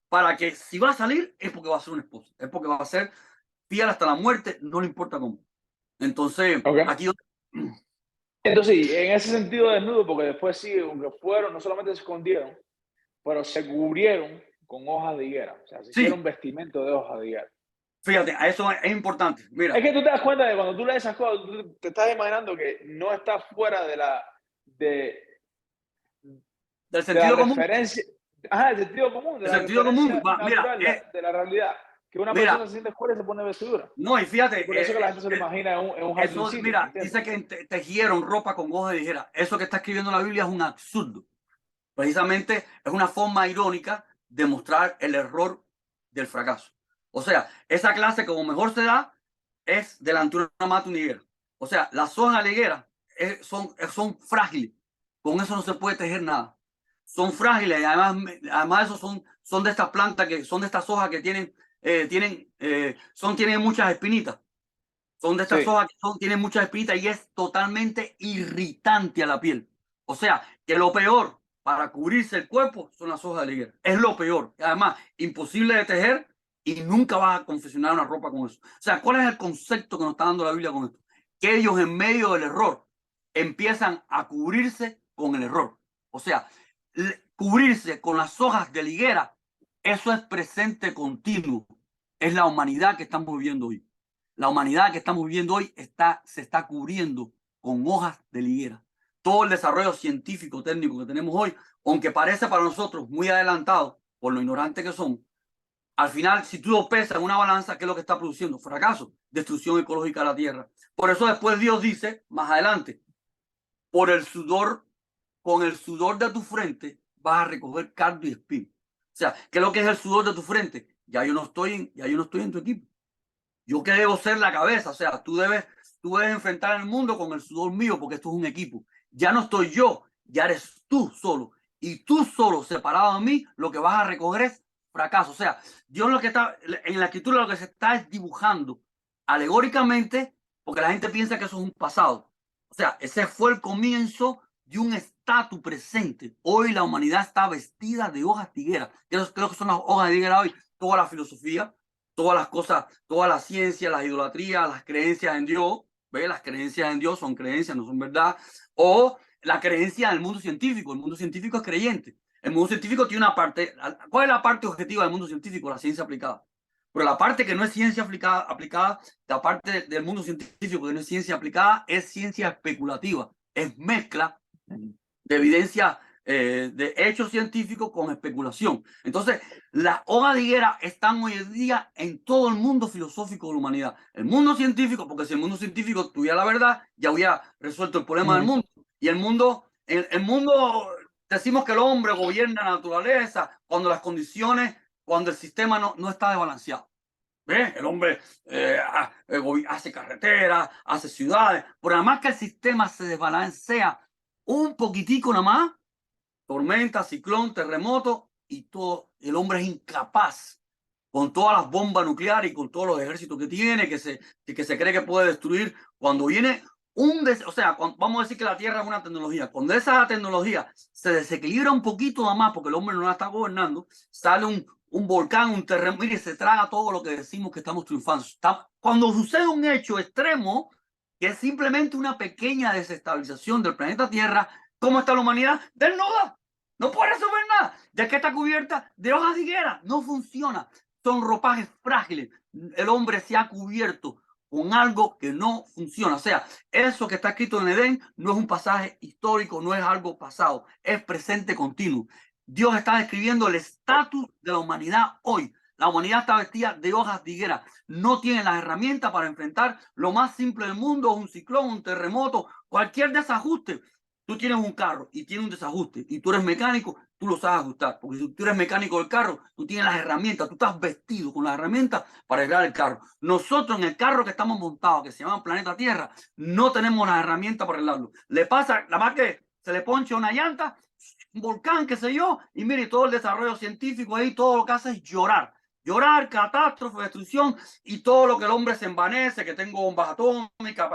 para que si va a salir es porque va a ser una esposa, es porque va a ser fiel hasta la muerte, no le importa cómo. Entonces, Okay. aquí Entonces, sí, en ese sentido desnudo, porque después sí, aunque fueron, no solamente se escondieron, pero se cubrieron con hojas de higuera. O sea, se hicieron Sí, vestimento de hojas de higuera. fíjate, a eso es importante. Es Mira, que tú te das cuenta de cuando tú lees esas cosas, tú te estás imaginando que no está fuera de, del de la sentido común, referencia, ajá, del sentido común, de el la sentido común, referencia natural de la realidad. Que una persona mira, se siente fuera y se pone vestidura. no, y Y fíjate, por eso que la gente se lo imagina en un eso, jardincito, ¿me mira, entiendes? dice que tejieron ropa con hojas de higuera. Eso que está escribiendo la Biblia es un absurdo. Precisamente es una forma irónica de mostrar el error del fracaso. O sea, esa clase como mejor se da es delante de una mata, una higuera. O sea, las hojas de la higuera son frágiles. Con eso no se puede tejer nada. Son frágiles y además eso son de estas plantas que son de estas hojas que tienen muchas espinitas. Son de estas Sí, hojas que tienen muchas espinitas y es totalmente irritante a la piel. O sea, que lo peor para cubrirse el cuerpo son las hojas de la higuera. Es lo peor. Además, imposible de tejer y nunca vas a confeccionar una ropa con eso. O sea, ¿cuál es el concepto que nos está dando la Biblia con esto? Que ellos en medio del error empiezan a cubrirse con el error. O sea, cubrirse con las hojas de la higuera, eso es presente continuo. Es la humanidad que estamos viviendo hoy. La humanidad que estamos viviendo hoy se está cubriendo con hojas de higuera. Todo el desarrollo científico, técnico que tenemos hoy, aunque parece para nosotros muy adelantado por lo ignorante que somos, al final, si tú lo pesas en una balanza, ¿qué es lo que está produciendo? Fracaso, destrucción ecológica de la tierra. Por eso después Dios dice, más adelante, por el sudor, con el sudor de tu frente vas a recoger cardo y espino. O sea, ¿qué es lo que es el sudor de tu frente? Ya yo no estoy en tu equipo. Yo que debo ser la cabeza, o sea, tú debes enfrentar el mundo con el sudor mío porque esto es un equipo. Ya no estoy yo, ya eres tú solo. Y tú solo, separado de mí, lo que vas a recoger es fracaso. O sea, Dios lo que está, en la escritura lo que se está es dibujando alegóricamente, porque la gente piensa que eso es un pasado. O sea, ese fue el comienzo de un estatus presente. Hoy la humanidad está vestida de hojas de higuera. ¿Qué es lo que son las hojas de higuera hoy? Toda la filosofía, todas las cosas, toda la ciencia, las idolatrías, las creencias en Dios, ¿ve? Las creencias en Dios son creencias, no son verdad, o la creencia del mundo científico. El mundo científico es creyente. El mundo científico tiene una parte. ¿Cuál es la parte objetiva del mundo científico? La ciencia aplicada. Pero la parte que no es ciencia aplicada, la parte del mundo científico que no es ciencia aplicada, es ciencia especulativa. Es mezcla de evidencia, de hechos científicos con especulación. Entonces, las hojas de higuera están hoy en día en todo el mundo filosófico de la humanidad. El mundo científico, porque si el mundo científico tuviera la verdad, ya hubiera resuelto el problema del mundo. Y el mundo, decimos que el hombre gobierna la naturaleza cuando las condiciones, cuando el sistema no está desbalanceado. ¿Ve? El hombre hace carreteras, hace ciudades, pero nada más que el sistema se desbalancea un poquitico nada más, tormenta, ciclón, terremoto, y todo, el hombre es incapaz, con todas las bombas nucleares y con todos los ejércitos que tiene, que se cree que puede destruir, cuando viene o sea, vamos a decir que la Tierra es una tecnología, cuando esa tecnología se desequilibra un poquito nada más, porque el hombre no la está gobernando, sale un volcán, un terremoto, y se traga todo lo que decimos que estamos triunfando. Cuando sucede un hecho extremo, que es simplemente una pequeña desestabilización del planeta Tierra, ¿cómo está la humanidad? Desnuda. No puede resolver nada. Ya que está cubierta de hojas de higuera. No funciona. Son ropajes frágiles. El hombre se ha cubierto con algo que no funciona. O sea, eso que está escrito en Edén no es un pasaje histórico, no es algo pasado, es presente continuo. Dios está describiendo el estatus de la humanidad hoy. La humanidad está vestida de hojas de higuera. No tiene las herramientas para enfrentar lo más simple del mundo, un ciclón, un terremoto, cualquier desajuste. Tú tienes un carro y tiene un desajuste y tú eres mecánico, tú lo sabes ajustar. Porque si tú eres mecánico del carro, tú tienes las herramientas, tú estás vestido con las herramientas para arreglar el carro. Nosotros en el carro que estamos montados, que se llama Planeta Tierra, no tenemos las herramientas para arreglarlo. Le pasa, la más que se le poncha una llanta, un volcán, qué sé yo, y mire, todo el desarrollo científico ahí, todo lo que hace es llorar. Llorar, catástrofe, destrucción y todo lo que el hombre se envanece, que tengo bombas atómicas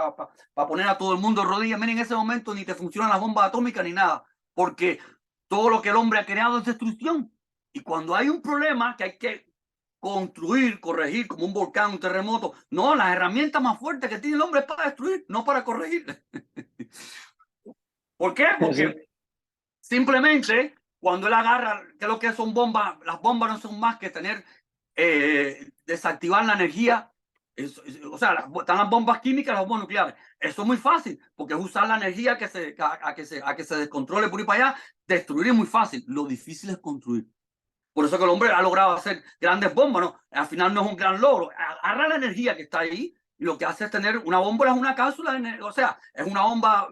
para poner a todo el mundo de rodillas. Miren, en ese momento ni te funcionan las bombas atómicas ni nada, porque todo lo que el hombre ha creado es destrucción. Y cuando hay un problema que hay que construir, corregir, como un volcán, un terremoto, no, las herramientas más fuertes que tiene el hombre es para destruir, no para corregir. ¿Por qué? Porque Sí. simplemente cuando él agarra, que lo que son bombas, las bombas no son más que tener, desactivar la energía. O sea, están las bombas químicas, las bombas nucleares. Eso es muy fácil, porque es usar la energía a que se descontrole por ahí para allá. Destruir es muy fácil. Lo difícil es construir. Por eso que el hombre ha logrado hacer grandes bombas, ¿no? Al final no es un gran logro. Agarra la energía que está ahí y lo que hace es tener una bomba, es una cápsula, o sea, es una bomba,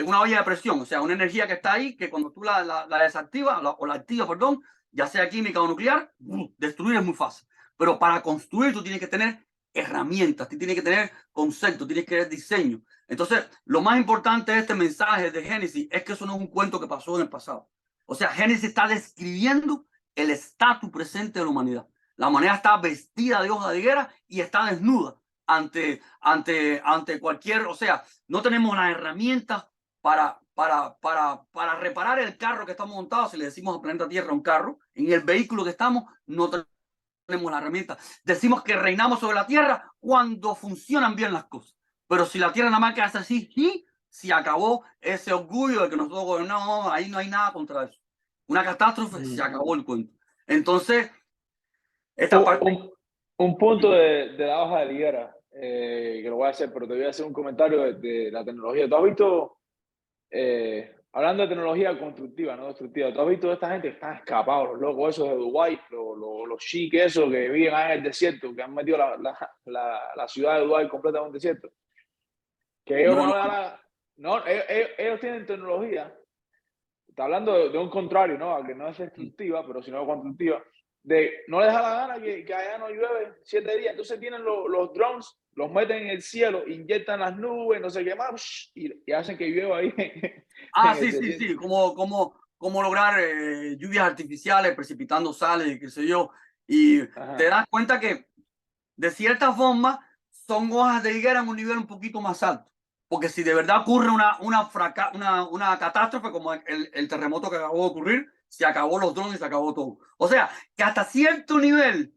una olla de presión, o sea, una energía que está ahí que cuando tú la desactivas o la activas, perdón, ya sea química o nuclear, destruir es muy fácil. Pero para construir tú tienes que tener herramientas, tú tienes que tener conceptos, tienes que tener diseño. Entonces, lo más importante de este mensaje de Génesis es que eso no es un cuento que pasó en el pasado. O sea, Génesis está describiendo el estatus presente de la humanidad. La humanidad está vestida de hoja de higuera y está desnuda ante cualquier, o sea, no tenemos las herramientas para reparar el carro que estamos montados. Si le decimos al planeta Tierra un carro, en el vehículo que estamos, no tenemos la herramienta. Decimos que reinamos sobre la Tierra cuando funcionan bien las cosas. Pero si la Tierra nada más que hace así, y se acabó ese orgullo de que nosotros gobernamos, ahí no hay nada contra eso. Una catástrofe, se acabó el cuento. Entonces, esta Un, parte... un- un punto de la hoja de higuera, que lo voy a hacer, pero te voy a hacer un comentario de la tecnología. ¿Tú has visto, hablando de tecnología constructiva, no destructiva, tú has visto a esta gente que están escapados, los locos esos de Dubái, los chic esos que viven ahí en el desierto, que han metido la ciudad de Dubái completamente desierto? Que ellos No, no no, le dan no, ellos tienen tecnología. Está hablando de un contrario, ¿no? A que no es destructiva, pero sino constructiva. De no les da la gana que allá no llueve 7 días. Entonces tienen los drones, los meten en el cielo, inyectan las nubes, no sé qué más, y hacen que llueva ahí en el sí, sí, desierto. sí, como lograr lluvias artificiales, precipitando sales, qué sé yo. Y te Ajá. das cuenta que de cierta forma son hojas de higuera en un nivel un poquito más alto. Porque si de verdad ocurre una catástrofe como el terremoto que acabó de ocurrir, se acabó los drones y se acabó todo. O sea, que hasta cierto nivel,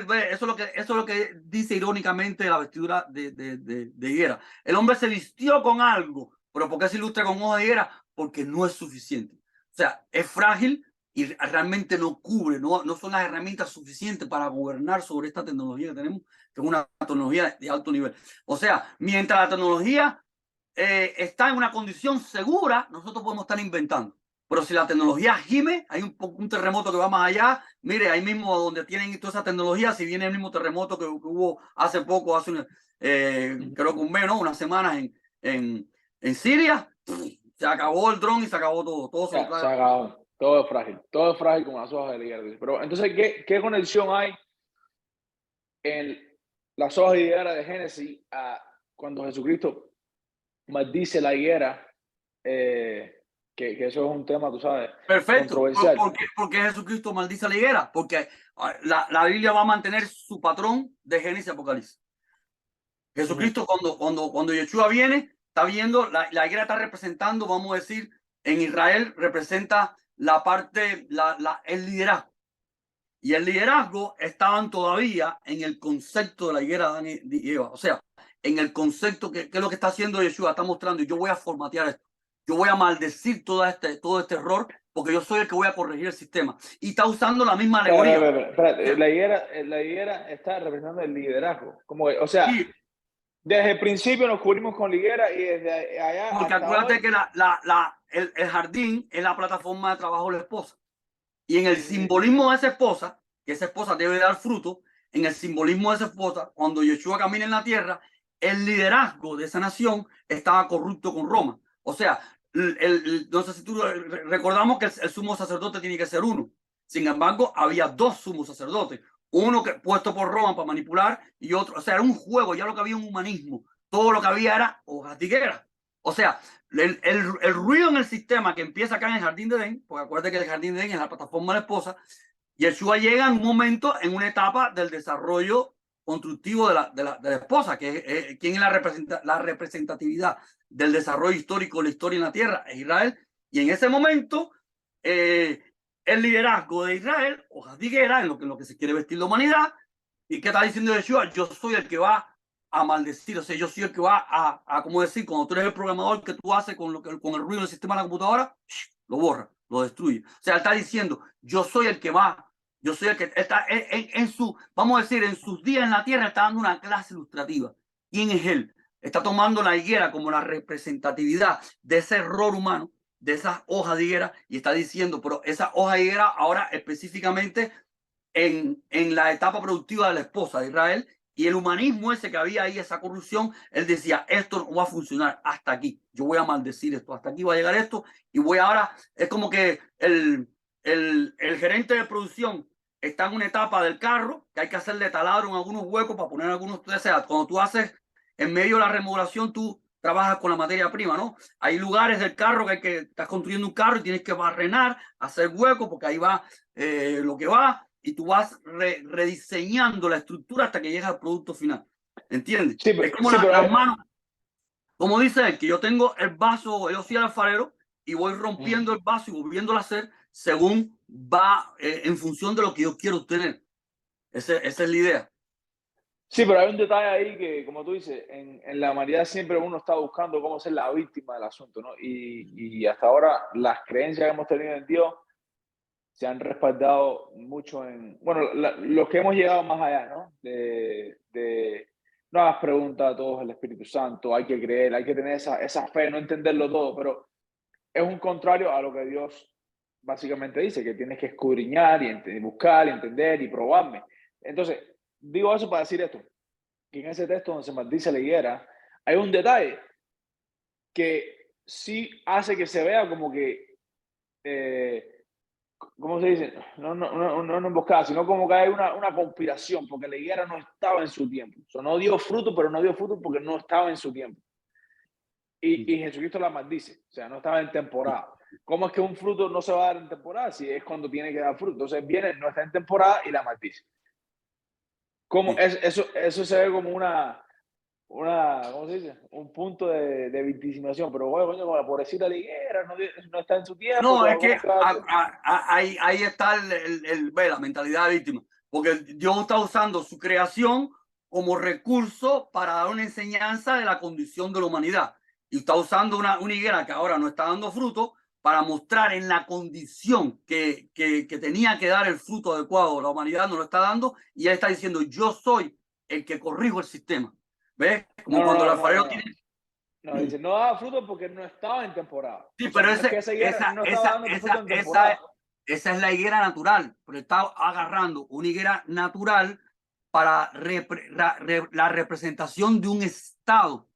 ve, eso es lo que dice irónicamente la vestidura de higuera. El hombre se vistió con algo, pero ¿por qué se ilustra con hoja de higuera? Porque no es suficiente. O sea, es frágil y realmente no cubre, no son las herramientas suficientes para gobernar sobre esta tecnología que tenemos, que es una tecnología de alto nivel. O sea, mientras la tecnología está en una condición segura, nosotros podemos estar inventando. Pero si la tecnología gime, hay un terremoto que va más allá. Mire, ahí mismo donde tienen toda esa tecnología, si viene el mismo terremoto que hubo hace poco, creo que un mes, ¿no? Unas semanas en Siria, se acabó el dron y se acabó todo. Todo se lo Ya, se trae. ha acabado. Todo es frágil como las hojas de higuera. Pero entonces, ¿qué conexión hay en las hojas de higuera de Génesis a cuando Jesucristo maldice la higuera? Que eso es un tema, tú sabes, Perfecto. controversial. Porque Jesucristo maldice la higuera? Porque la Biblia va a mantener su patrón de Génesis y Apocalipsis. Ujú. Jesucristo, cuando Yeshua viene, está viendo, la higuera está representando, vamos a decir, en Israel representa la parte, el liderazgo. Y el liderazgo estaban todavía en el concepto de la higuera de Adán y Eva. O sea, en el concepto que es lo que está haciendo Yeshua, está mostrando, yo voy a formatear esto. Yo voy a maldecir todo este error porque yo soy el que voy a corregir el sistema. Y está usando la misma alegoría. Espérate. La higuera está representando el liderazgo. O sea, Sí, desde el principio nos cubrimos con la higuera y desde allá porque hasta acuérdate hoy. que el jardín es la plataforma de trabajo de la esposa. Y en el Ujú. simbolismo de esa esposa, que esa esposa debe dar fruto, en el simbolismo de esa esposa, cuando Yeshua camina en la tierra, el liderazgo de esa nación estaba corrupto con Roma. O sea, no sé si tú recordamos que el sumo sacerdote tiene que ser uno. Sin embargo, había dos sumos sacerdotes. Uno que puesto por Roma para manipular y otro, o sea, era un juego, ya lo que había un humanismo. Todo lo que había era hojas de higuera. O sea, el ruido en el sistema que empieza acá en el Jardín de Edén, porque acuérdate que el Jardín de Edén es la plataforma de la esposa, Yeshua llega en un momento, en una etapa del desarrollo constructivo de la esposa, que quién es la representatividad del desarrollo histórico de la historia en la tierra, es Israel. Y en ese momento, el liderazgo de Israel, hojas de higuera, en lo que se quiere vestir la humanidad. ¿Y qué está diciendo Yeshua? Yo soy el que va a maldecir. O sea, yo soy el que va a ¿cómo decir? Cuando tú eres el programador, que tú haces con el ruido del sistema de la computadora, lo borra, lo destruye. O sea, él está diciendo, yo soy el que va, yo soy el que está en su, vamos a decir, en sus días en la tierra, está dando una clase ilustrativa. ¿Quién es él? Está tomando la higuera como la representatividad de ese error humano, de esas hojas de higuera, y está diciendo, pero esa hoja de higuera ahora específicamente en la etapa productiva de la esposa de Israel, y el humanismo ese que había ahí, esa corrupción, él decía, esto no va a funcionar hasta aquí, yo voy a maldecir esto, hasta aquí va a llegar esto, y voy ahora, es como que el gerente de producción está en una etapa del carro, que hay que hacerle taladro en algunos huecos para poner algunos, o sea, cuando tú haces en medio de la remodelación, tú trabajas con la materia prima, ¿no? Hay lugares del carro que estás construyendo un carro y tienes que barrenar, hacer huecos, porque ahí va lo que va, y tú vas rediseñando la estructura hasta que llegas al producto final. ¿Entiendes? Sí, Es como sí, pero las manos, como dice él, que yo tengo el vaso, yo soy el alfarero y voy rompiendo el vaso y volviéndolo a hacer según va en función de lo que yo quiero obtener. Esa es la idea. sí, pero hay un detalle ahí que, como tú dices, en la humanidad siempre uno está buscando cómo ser la víctima del asunto, ¿no? Y hasta ahora las creencias que hemos tenido en Dios se han respaldado mucho en, bueno, los que hemos llegado más allá, ¿no? De no hagas preguntas a todos el Espíritu Santo, hay que creer, hay que tener esa fe, no entenderlo todo, pero es un contrario a lo que Dios básicamente dice, que tienes que escudriñar y buscar y entender y probarme. Entonces, digo eso para decir esto, que en ese texto donde se maldice la higuera, hay un detalle que sí hace que se vea como que, ¿cómo se dice? No emboscada, sino como que hay una conspiración, porque la higuera no estaba en su tiempo. O sea, no dio fruto, pero no dio fruto porque no estaba en su tiempo. Y Jesucristo la maldice, o sea, no estaba en temporada. ¿Cómo es que un fruto no se va a dar en temporada si es cuando tiene que dar fruto? Entonces viene, no está en temporada y la maldice. ¿Cómo eso se ve como ¿cómo se dice? Un punto de victimización, pero bueno, coño, con la pobrecita liguera, no está en su tiempo, No, es que ¿cómo que va a ser? ahí está la mentalidad de víctima, porque Dios está usando su creación como recurso para dar una enseñanza de la condición de la humanidad. Y está usando una higuera que ahora no está dando fruto para mostrar en la condición que tenía que dar el fruto adecuado. La humanidad no lo está dando y él está diciendo, yo soy el que corrijo el sistema. ¿Ves? Como cuando el alfarero tiene... No, dice, no daba fruto porque no estaba en temporada. Sí, O sea, pero no es que esa higuera no estaba dando fruto en temporada. esa es la higuera natural, pero está agarrando una higuera natural para la representación de un estado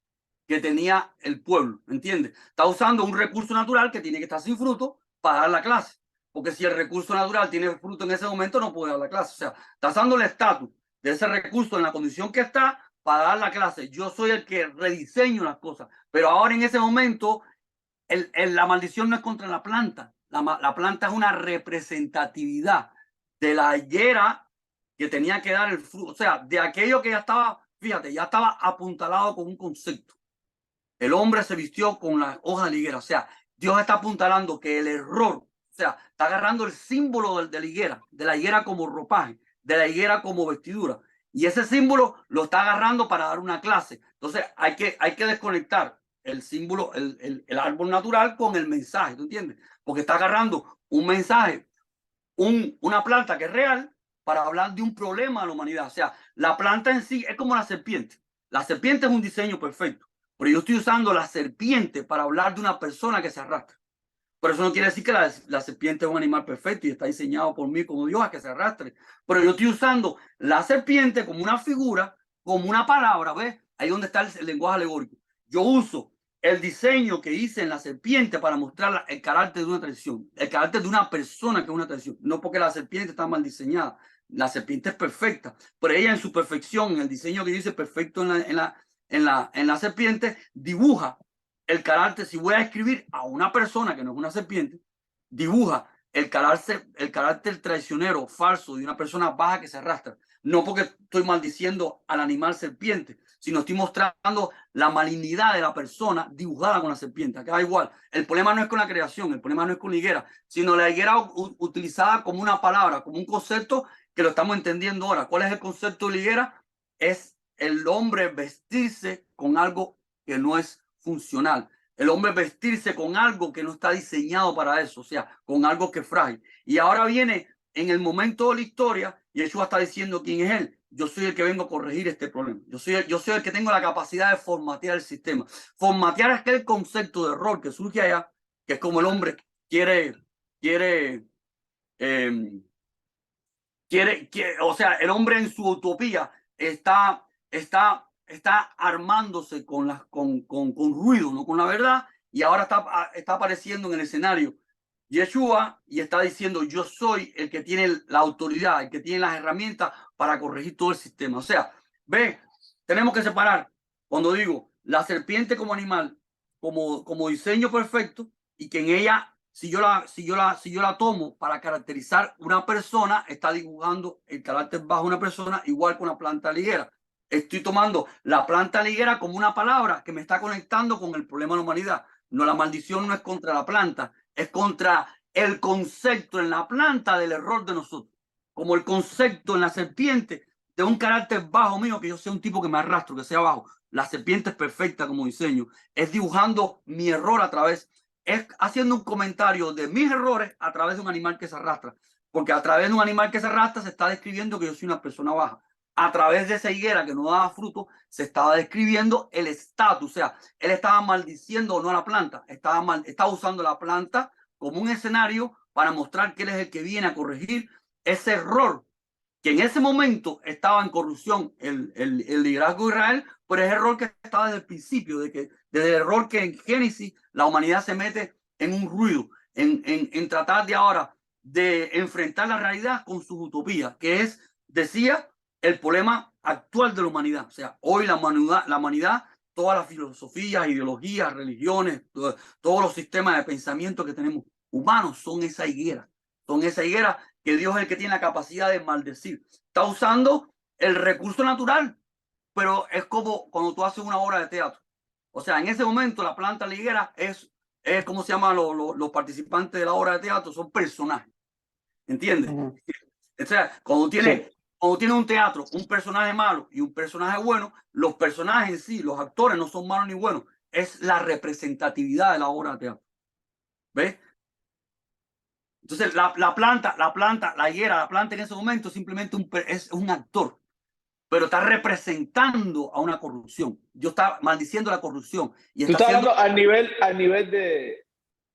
que tenía el pueblo, ¿entiendes? Está usando un recurso natural que tiene que estar sin fruto para dar la clase, porque si el recurso natural tiene fruto en ese momento no puede dar la clase, o sea, está usando el estatus de ese recurso en la condición que está para dar la clase. Yo soy el que rediseño las cosas, pero ahora en ese momento la maldición no es contra la planta. La planta es una representatividad de la higuera que tenía que dar el fruto. O sea, de aquello que ya estaba, fíjate, ya estaba apuntalado con un concepto. El hombre se vistió con las hojas de la higuera. O sea, Dios está apuntalando que el error, o sea, está agarrando el símbolo de la higuera como ropaje, de la higuera como vestidura. Y ese símbolo lo está agarrando para dar una clase. Entonces hay que desconectar el símbolo, el árbol natural con el mensaje, ¿tú entiendes? Porque está agarrando un mensaje, una planta que es real para hablar de un problema de la humanidad. O sea, la planta en sí es como la serpiente. La serpiente es un diseño perfecto, pero yo estoy usando la serpiente para hablar de una persona que se arrastra. Por eso no quiere decir que la serpiente es un animal perfecto y está diseñado por mí como Dios a que se arrastre. Pero yo estoy usando la serpiente como una figura, como una palabra, ¿ves? Ahí donde está el lenguaje alegórico. Yo uso el diseño que hice en la serpiente para mostrar el carácter de una traición, el carácter de una persona que es una traición. No porque la serpiente está mal diseñada. La serpiente es perfecta, pero ella en su perfección, en el diseño que dice perfecto en la serpiente, dibuja el carácter. Si voy a escribir a una persona que no es una serpiente, dibuja el carácter traicionero, falso de una persona baja que se arrastra. No porque estoy maldiciendo al animal serpiente, sino estoy mostrando la malignidad de la persona dibujada con la serpiente. Acá da igual. El problema no es con la creación, el problema no es con la higuera, sino la higuera utilizada como una palabra, como un concepto que lo estamos entendiendo ahora. ¿Cuál es el concepto de la higuera? Es el hombre vestirse con algo que no es funcional. El hombre vestirse con algo que no está diseñado para eso, o sea, con algo que es frágil. Y ahora viene en el momento de la historia, Yeshua está diciendo quién es él. Yo soy el que vengo a corregir este problema. Yo soy el que tengo la capacidad de formatear el sistema. Formatear es aquel concepto de error que surge allá, que es como el hombre quiere, eh, o sea, el hombre en su utopía está armándose con ruido, no con la verdad, y ahora está apareciendo en el escenario Yeshua y está diciendo: yo soy el que tiene la autoridad, el que tiene las herramientas para corregir todo el sistema. O sea, ve, tenemos que separar, cuando digo la serpiente como animal, como diseño perfecto, y que en ella, si yo la tomo para caracterizar una persona, está dibujando el carácter bajo de una persona, igual que una planta liguera. Estoy tomando la planta liguera como una palabra que me está conectando con el problema de la humanidad. No, la maldición no es contra la planta, es contra el concepto en la planta del error de nosotros. Como el concepto en la serpiente de un carácter bajo mío, que yo sea un tipo que me arrastro, que sea bajo. La serpiente es perfecta como diseño. Es dibujando mi error a través, es haciendo un comentario de mis errores a través de un animal que se arrastra. Porque a través de un animal que se arrastra se está describiendo que yo soy una persona baja. A través de esa higuera que no daba fruto, se estaba describiendo el estatus. O sea, él estaba maldiciendo no a la planta, estaba usando la planta como un escenario para mostrar que él es el que viene a corregir ese error que en ese momento estaba en corrupción el liderazgo de Israel, pero es error que estaba desde el principio, desde el error que en Génesis la humanidad se mete en un ruido, en tratar de ahora de enfrentar la realidad con sus utopías, que es, decía, el problema actual de la humanidad. O sea, hoy la humanidad, todas las filosofías, ideologías, religiones, todos los sistemas de pensamiento que tenemos humanos son esa higuera que Dios es el que tiene la capacidad de maldecir. Está usando el recurso natural, pero es como cuando tú haces una obra de teatro. O sea, en ese momento la planta liguera es ¿cómo se llaman los participantes de la obra de teatro? Son personajes, ¿entiendes? O sea, cuando tiene un teatro, un personaje malo y un personaje bueno, los personajes en sí, los actores no son malos ni buenos, es la representatividad de la obra de teatro. ¿Ves? Entonces, la higuera, la planta en ese momento simplemente es un actor, pero está representando a una corrupción. Dios está maldiciendo la corrupción y Tú está estás haciendo... hablando al nivel de,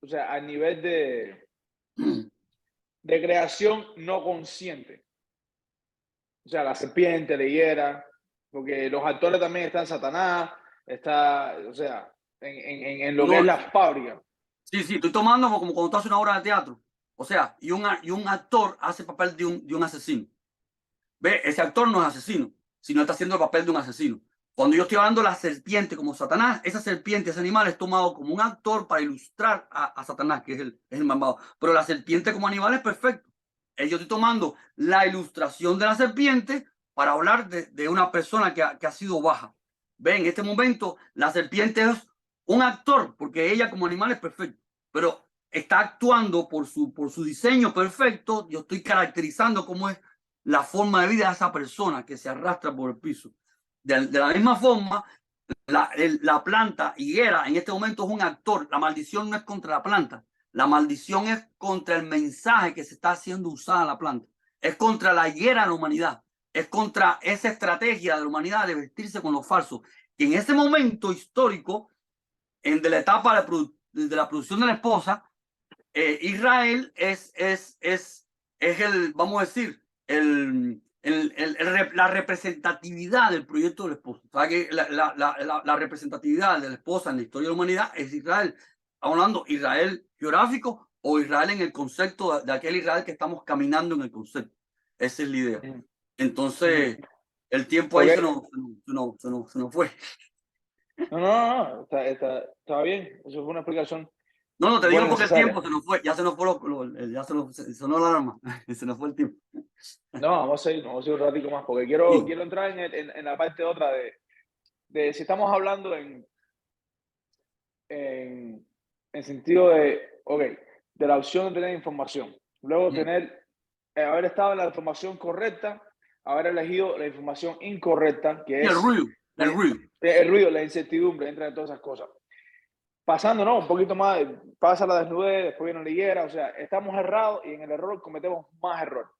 o sea, al nivel de creación no consciente. O sea, la serpiente, la higuera, porque los actores también están Satanás, está, o sea, en lo que es No, la fábrica. sí, estoy tomando como cuando tú haces una obra de teatro. O sea, y un actor hace papel de un asesino. ¿Ve? Ese actor no es asesino, sino está haciendo el papel de un asesino. Cuando yo estoy hablando de la serpiente como Satanás, esa serpiente, ese animal es tomado como un actor para ilustrar a Satanás, que es el malvado. Pero la serpiente como animal es perfecto. Yo estoy tomando la ilustración de la serpiente para hablar de una persona que ha sido baja. Ve, en este momento la serpiente es un actor, porque ella como animal es perfecta, pero está actuando por su diseño perfecto. Yo estoy caracterizando cómo es la forma de vida de esa persona que se arrastra por el piso. De la misma forma, la planta higuera en este momento es un actor. La maldición no es contra la planta. La maldición es contra el mensaje que se está haciendo usada la planta. Es contra la higuera de la humanidad. Es contra esa estrategia de la humanidad de vestirse con lo falso. Y en ese momento histórico, de la etapa de la producción de la esposa, Israel es vamos a decir, la representatividad del proyecto del esposo. ¿Sabe que la representatividad de la esposa en la historia de la humanidad es Israel? Estamos hablando Israel geográfico o Israel en el concepto de aquel Israel que estamos caminando en el concepto. Esa es la idea. Entonces, el tiempo ahí Okay. se nos fue. No, está bien. Eso fue una explicación No, te digo buena y porque el necesaria. tiempo se nos fue, ya se nos fue, ya se sonó la alarma, se nos fue el tiempo. No, vamos a seguir un ratito más, porque Sí, quiero entrar en la parte otra de si estamos hablando en sentido de, ok, de la opción de tener información. Luego tener, haber estado en la información correcta, haber elegido la información incorrecta, que Y el es ruido, el ruido. el ruido, la incertidumbre, entre todas esas cosas. Pasando, ¿no? Un poquito más, pasa la desnudez, después viene la higuera, o sea, estamos errados y en el error cometemos más error.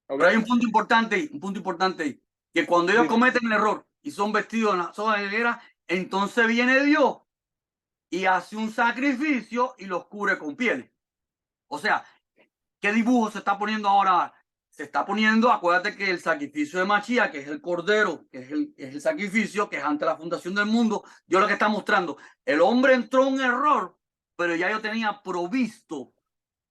¿Okay? Pero hay un punto importante ahí, que cuando ellos Dime. cometen el error y son vestidos en la zona de la higuera, entonces viene Dios y hace un sacrificio y los cubre con pieles. O sea, ¿qué dibujo se está poniendo ahora? Se está poniendo, acuérdate que el sacrificio de Machía, que es el cordero, que es el sacrificio, que es ante la fundación del mundo, Dios lo que está mostrando, el hombre entró en un error, pero ya yo tenía provisto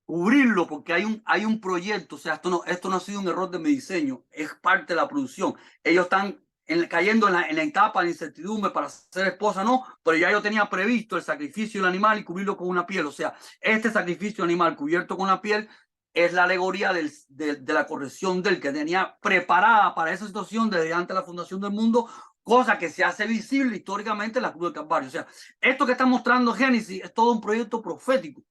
cubrirlo porque hay un proyecto. O sea, esto no ha sido un error de mi diseño, es parte de la producción. Ellos están cayendo en la etapa de incertidumbre para ser esposa, no, pero ya yo tenía previsto el sacrificio del animal y cubrirlo con una piel. O sea, este sacrificio animal cubierto con la piel es la alegoría de la corrección del que tenía preparada para esa situación desde antes de la fundación del mundo, cosa que se hace visible históricamente en la cruz del Calvario. O sea, esto que está mostrando Génesis es todo un proyecto profético,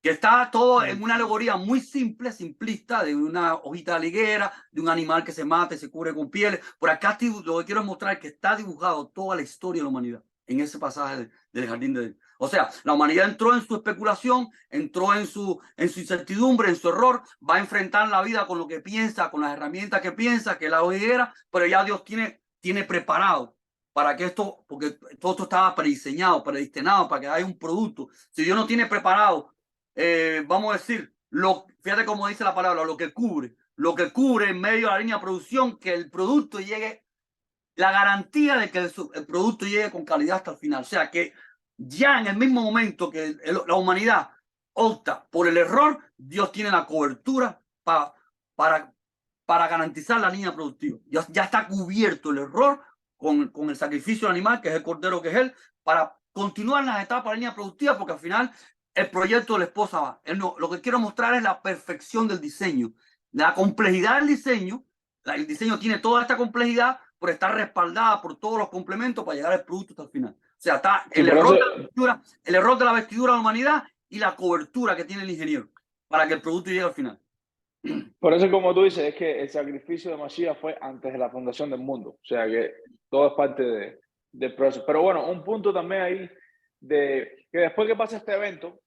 que está todo en una alegoría muy simple, simplista, de una hojita de higuera, de un animal que se mata y se cubre con pieles. Por acá lo que quiero mostrar es que está dibujado toda la historia de la humanidad en ese pasaje del jardín de Edén. O sea, la humanidad entró en su especulación, entró en su incertidumbre, en su error, va a enfrentar la vida con lo que piensa, con las herramientas que piensa, que es la higuera, pero ya Dios tiene preparado para que esto, porque todo esto estaba prediseñado, predestinado para que haya un producto. Si Dios no tiene preparado, vamos a decir, fíjate cómo dice la palabra, lo que cubre en medio de la línea de producción, que el producto llegue, la garantía de que el producto llegue con calidad hasta el final. O sea, que ya en el mismo momento que la humanidad opta por el error, Dios tiene la cobertura para, para garantizar la línea productiva. Ya está cubierto el error con el sacrificio del animal, que es el cordero, que es él, para continuar las etapas de la línea productiva, porque al final el proyecto de la esposa va. Lo que quiero mostrar es la perfección del diseño, la complejidad del diseño. El diseño tiene toda esta complejidad, pero está respaldada por todos los complementos para llegar al producto hasta el final. O sea, está Sí, el error de la vestidura de la humanidad y la cobertura que tiene el ingeniero para que el producto llegue al final. Por eso, como tú dices, es que el sacrificio de Mashiach fue antes de la fundación del mundo. O sea que todo es parte del proceso. Pero bueno, un punto también ahí de que después que pasa este evento,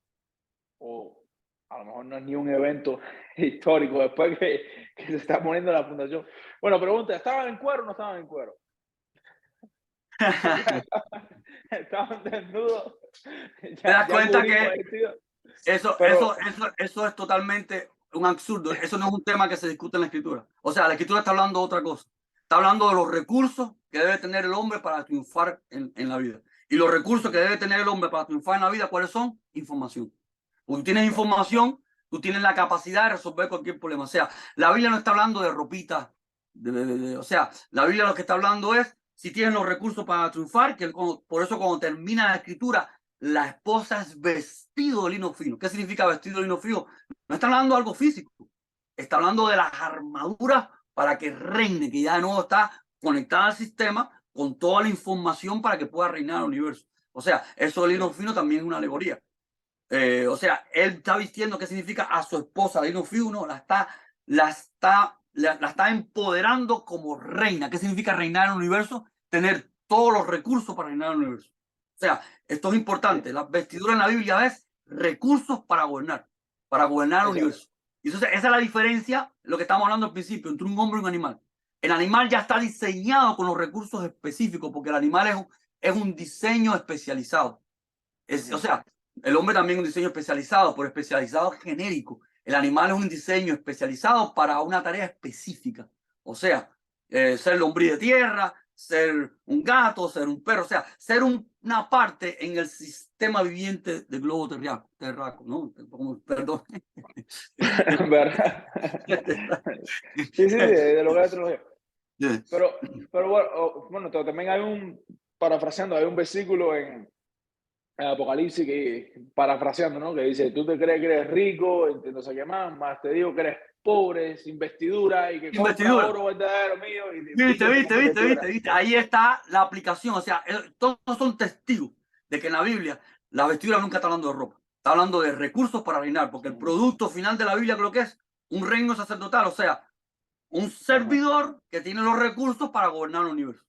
o a lo mejor no es ni un evento histórico, después que se está poniendo la fundación. Bueno, pregunta, ¿estaban en cuero o no estaban en cuero? Estaban desnudos. ¿Te das cuenta que Pero, eso es totalmente un absurdo? Eso no es un tema que se discute en la escritura. O sea, la escritura está hablando de otra cosa. Está hablando de los recursos que debe tener el hombre para triunfar en la vida. Y los recursos que debe tener el hombre para triunfar en la vida, ¿cuáles son? Información. Cuando tú tienes información, tú tienes la capacidad de resolver cualquier problema. O sea, la Biblia no está hablando de ropita. O sea, la Biblia lo que está hablando es si tienes los recursos para triunfar, por eso cuando termina la escritura, la esposa es vestido de lino fino. ¿Qué significa vestido de lino fino? No está hablando de algo físico. Está hablando de las armaduras para que reine, que ya de nuevo está conectada al sistema con toda la información para que pueda reinar el universo. O sea, eso de lino fino también es una alegoría. O sea, él está vistiendo, ¿qué significa? A su esposa de lino fino, la está empoderando como reina. ¿Qué significa reinar en el universo? Tener todos los recursos para reinar en el universo. O sea, esto es importante. La vestidura en la Biblia es recursos para gobernar el universo. Y entonces esa es la diferencia, lo que estamos hablando al principio, entre un hombre y un animal. El animal ya está diseñado con los recursos específicos, porque el animal es un diseño especializado. O sea, el hombre también es un diseño especializado, pero especializado genérico. El animal es un diseño especializado para una tarea específica. O sea, ser lombriz de tierra, ser un gato, ser un perro, o sea, ser una parte en el sistema viviente del globo terráqueo, ¿no? Perdón. ¿verdad? Sí, de lo que es tecnología. Pero bueno, también hay parafraseando, hay un versículo en Apocalipsis parafraseando, ¿no? Que dice, tú te crees que eres rico, no sé qué más te digo que eres pobre, sin vestidura y que compra oro verdadero mío. ¿Viste? Ahí está la aplicación. O sea, todos son testigos de que en la Biblia la vestidura nunca está hablando de ropa. Está hablando de recursos para reinar, porque el producto final de la Biblia creo que es un reino sacerdotal. O sea, un servidor que tiene los recursos para gobernar el universo.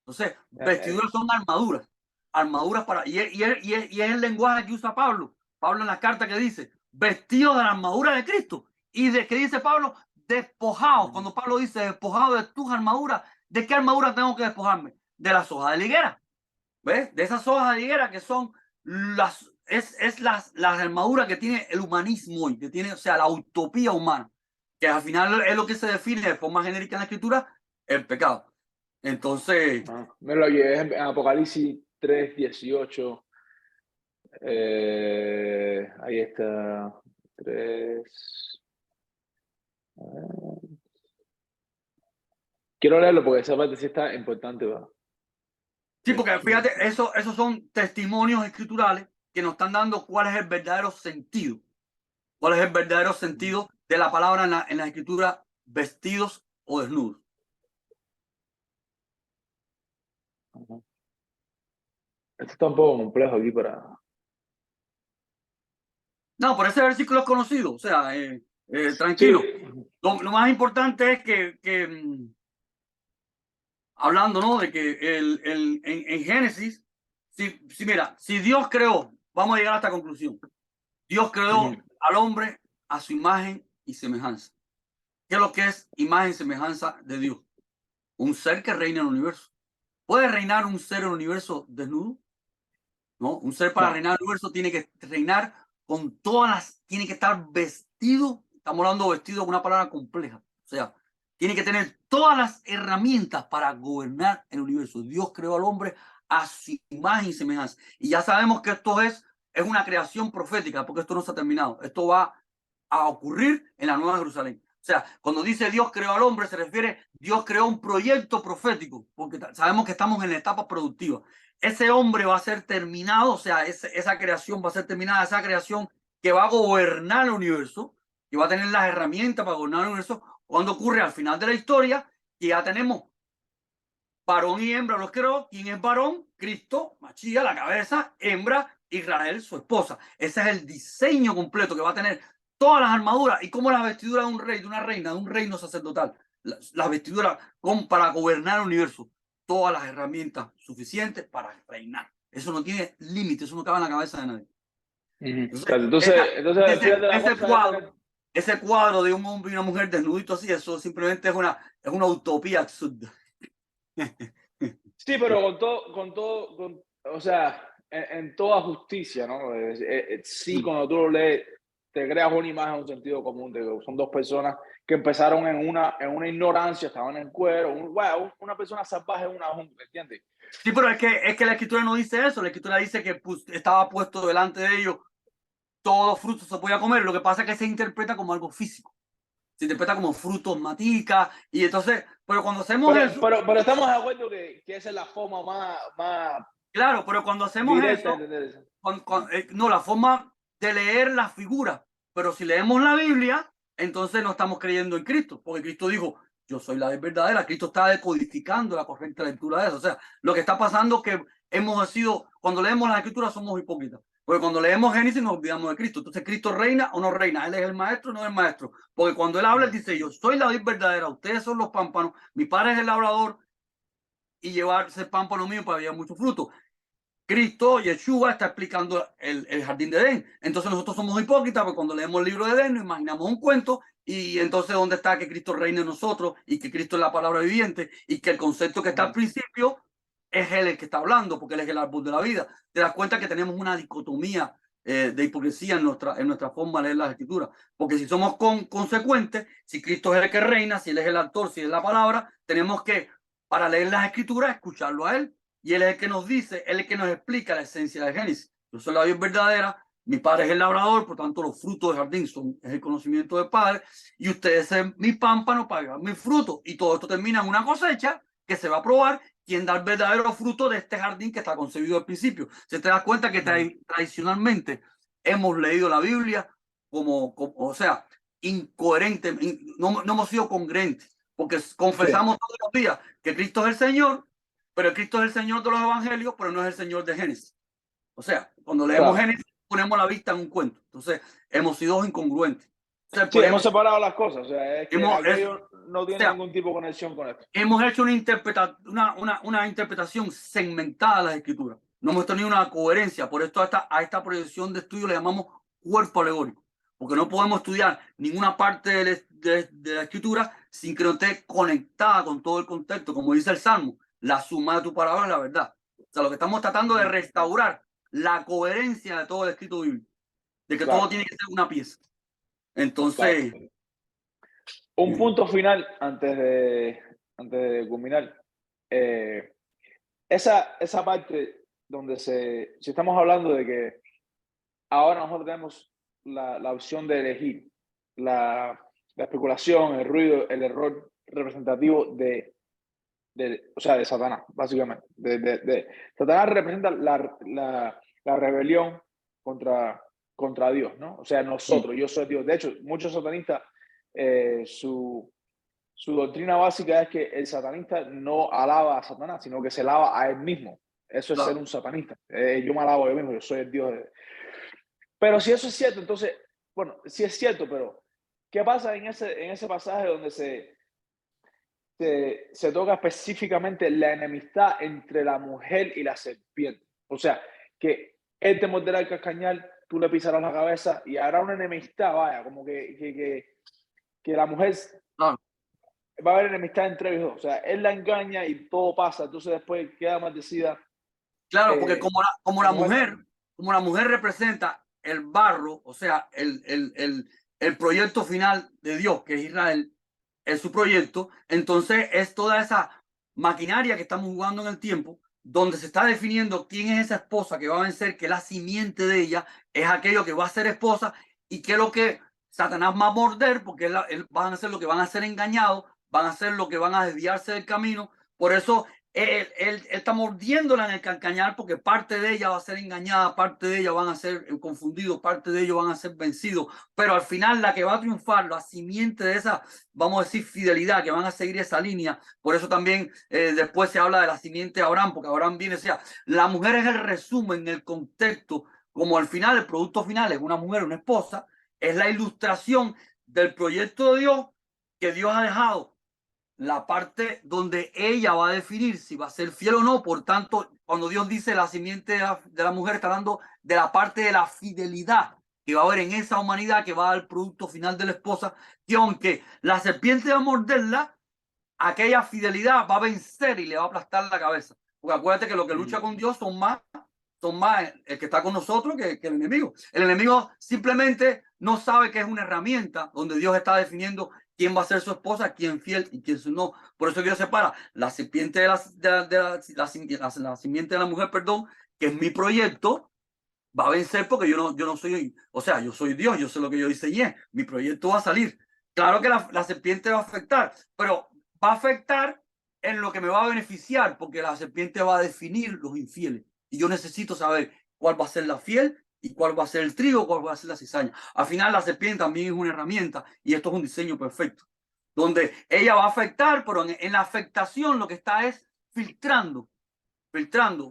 Entonces, vestiduras son armaduras. Armaduras para... Y es el lenguaje que usa Pablo. Pablo en la carta que dice, vestidos de la armadura de Cristo. Y de que dice Pablo, despojados. Cuando Pablo dice, despojado de tus armaduras, ¿de qué armadura tengo que despojarme? De las hojas de la higuera. ¿Ves? De esas hojas de higuera que son las armaduras que tiene el humanismo hoy, que tiene, o sea, la utopía humana, que al final es lo que se define de forma genérica en la escritura, el pecado. Entonces... Mira, lo que es en Apocalipsis 3:18. Ahí está. 3. Quiero leerlo porque esa parte sí está importante, ¿verdad? Sí, porque fíjate, esos son testimonios escriturales que nos están dando cuál es el verdadero sentido. ¿Cuál es el verdadero sentido de la palabra en la escritura, vestidos o desnudos? Esto está un poco complejo aquí para... No, por ese versículo es conocido, o sea, tranquilo. Sí. Lo más importante es que hablando, ¿no? De que en Génesis, mira, si Dios creó, vamos a llegar a esta conclusión. Dios creó al hombre a su imagen y semejanza. ¿Qué es lo que es imagen y semejanza de Dios? Un ser que reina en el universo. ¿Puede reinar un ser en el universo desnudo? No, un ser para reinar en el universo tiene que reinar con todas las, tiene que estar vestido, estamos hablando de vestido, una palabra compleja, o sea, tiene que tener todas las herramientas para gobernar el universo. Dios creó al hombre a su imagen y semejanza. Y ya sabemos que esto es una creación profética, porque esto no se ha terminado. Esto va a ocurrir en la Nueva Jerusalén. O sea, cuando dice Dios creó al hombre, se refiere Dios creó un proyecto profético, porque sabemos que estamos en la etapa productiva. Ese hombre va a ser terminado, o sea, esa creación va a ser terminada, esa creación que va a gobernar el universo, que va a tener las herramientas para gobernar el universo, cuando ocurre al final de la historia, que ya tenemos varón y hembra los creó. ¿Quién es varón? Cristo, Machía, la cabeza, hembra, Israel, su esposa. Ese es el diseño completo que va a tener todas las armaduras y como la vestidura de un rey, de una reina, de un reino sacerdotal. Las vestiduras para gobernar el universo. Todas las herramientas suficientes para reinar. Eso no tiene límite, eso no cabe en la cabeza de nadie. Entonces ese cuadro de un hombre y una mujer desnudito así, eso simplemente es una utopía absurda. Sí, pero o sea, en toda justicia, ¿no? Sí, cuando tú lo lees, te creas una imagen, un sentido común de que son dos personas que empezaron en una ignorancia, estaban en cuero, una persona salvaje en una jungla, ¿entiendes? Sí, pero es que la escritura no dice eso. La escritura dice que estaba puesto delante de ellos, todo fruto se podía comer. Lo que pasa es que se interpreta como algo físico. Se interpreta como frutos, matica, y entonces, pero cuando hacemos eso... Pero estamos de acuerdo que esa es la forma más claro, pero cuando hacemos directa, eso, no, la forma de leer la figura, pero si leemos la Biblia, entonces no estamos creyendo en Cristo, porque Cristo dijo, yo soy la verdadera. Cristo está decodificando la correcta lectura de eso. O sea, lo que está pasando es que hemos sido, cuando leemos las escrituras somos hipócritas, porque cuando leemos Génesis nos olvidamos de Cristo. Entonces, ¿Cristo reina o no reina? ¿Él es el maestro o no es el maestro? Porque cuando él habla, él dice, yo soy la verdadera, ustedes son los pámpanos, mi padre es el labrador, y llevarse el pámpano mío para llevar mucho fruto. Cristo, Yeshua, está explicando el jardín de Edén. Entonces nosotros somos hipócritas porque cuando leemos el libro de Edén nos imaginamos un cuento y entonces ¿dónde está que Cristo reine en nosotros y que Cristo es la palabra viviente y que el concepto que está al principio es Él el que está hablando porque Él es el árbol de la vida? Te das cuenta que tenemos una dicotomía de hipocresía en nuestra forma de leer las escrituras. Porque si somos consecuentes, si Cristo es el que reina, si Él es el autor, si Él es la palabra, tenemos que, para leer las escrituras, escucarlo a Él. Y Él es el que nos dice, Él es el que nos explica la esencia de Génesis. Yo soy la Dios verdadera, mi padre es el labrador, por tanto los frutos del jardín es el conocimiento del Padre, y ustedes son mi pámpano para llevar mi fruto. Y todo esto termina en una cosecha que se va a probar quién da el verdadero fruto de este jardín que está concebido al principio. Se te das cuenta que tradicionalmente hemos leído la Biblia o sea, incoherente, no hemos sido congruentes, porque confesamos todos los días que Cristo es el Señor, pero Cristo es el Señor de los evangelios, pero no es el Señor de Génesis. O sea, cuando leemos Génesis, ponemos la vista en un cuento. Entonces, hemos sido incongruentes. Entonces, Sí, hemos separado las cosas, o sea, es que aquello no o tiene sea, ningún tipo de conexión con esto. hemos hecho una interpretación segmentada de las escrituras. No hemos tenido una coherencia. Por esto a esta proyección de estudio le llamamos cuerpo alegórico. Porque no podemos estudiar ninguna parte de la escritura sin que no esté conectada con todo el contexto. Como dice el Salmo, la suma de tu palabra es la verdad. O sea, lo que estamos tratando de restaurar la coherencia de todo el escrito bíblico. De que todo Claro, tiene que ser una pieza. claro. Entonces, Un punto final antes de culminar. Eh, esa parte donde si estamos hablando de que ahora nosotros tenemos la opción de elegir la especulación, el ruido, el error representativo o sea, de Satanás, básicamente. Satanás representa la rebelión contra Dios, ¿no? O sea, nosotros, yo soy Dios. De hecho, muchos satanistas, su doctrina básica es que el satanista no alaba a Satanás, sino que se alaba a él mismo. Eso es ser claro, un satanista. Yo me alabo a yo mismo, yo soy el Dios. Pero si eso es cierto, entonces, bueno, sí es cierto, pero ¿qué pasa en ese pasaje donde se toca específicamente la enemistad entre la mujer y la serpiente? O sea, que él te morderá el cascañal, tú le pisarás la cabeza y habrá una enemistad, vaya, como que la mujer claro. va a haber enemistad entre ellos dos. O sea, él la engaña y todo pasa, entonces después queda maldecida Claro, porque como la mujer. como la mujer representa el barro, o sea, el proyecto final de Dios, que es Israel, es su proyecto, entonces es toda esa maquinaria que estamos jugando en el tiempo, donde se está definiendo quién es esa esposa que va a vencer, que la simiente de ella es aquello que va a ser esposa y que es lo que Satanás va a morder, porque van a ser lo que van a ser engañados, van a ser lo que van a desviarse del camino. Por eso él está mordiéndola en el calcañar porque parte de ella va a ser engañada, parte de ella van a ser confundidos, parte de ellos van a ser vencidos, pero al final la que va a triunfar, la simiente de esa, vamos a decir, fidelidad, que van a seguir esa línea. Por eso también después se habla de la simiente de Abraham, porque Abraham viene, o sea, la mujer es el resumen, el contexto, como al final, el producto final es una mujer, una esposa, es la ilustración del proyecto de Dios que Dios ha dejado la parte donde ella va a definir si va a ser fiel o no. Por tanto, cuando Dios dice la simiente de la mujer, está hablando de la parte de la fidelidad que va a haber en esa humanidad, que va al producto final de la esposa, que aunque la serpiente va a morderla, aquella fidelidad va a vencer y le va a aplastar la cabeza. Porque acuérdate que lo que lucha con Dios son más el que está con nosotros que el enemigo. El enemigo simplemente no sabe que es una herramienta donde Dios está definiendo quién va a ser su esposa, quién fiel y quién no. Por eso Dios separa la serpiente la simiente de la mujer, perdón, que es mi proyecto, va a vencer porque yo no soy, o sea, yo soy Dios, yo sé lo que yo diseñé, mi proyecto va a salir. Claro que la serpiente va a afectar, pero va a afectar en lo que me va a beneficiar, porque la serpiente va a definir los infieles. Y yo necesito saber cuál va a ser la fiel y cuál va a ser el trigo, cuál va a ser la cizaña. Al final la serpiente también es una herramienta y esto es un diseño perfecto, donde ella va a afectar, pero en la afectación lo que está es filtrando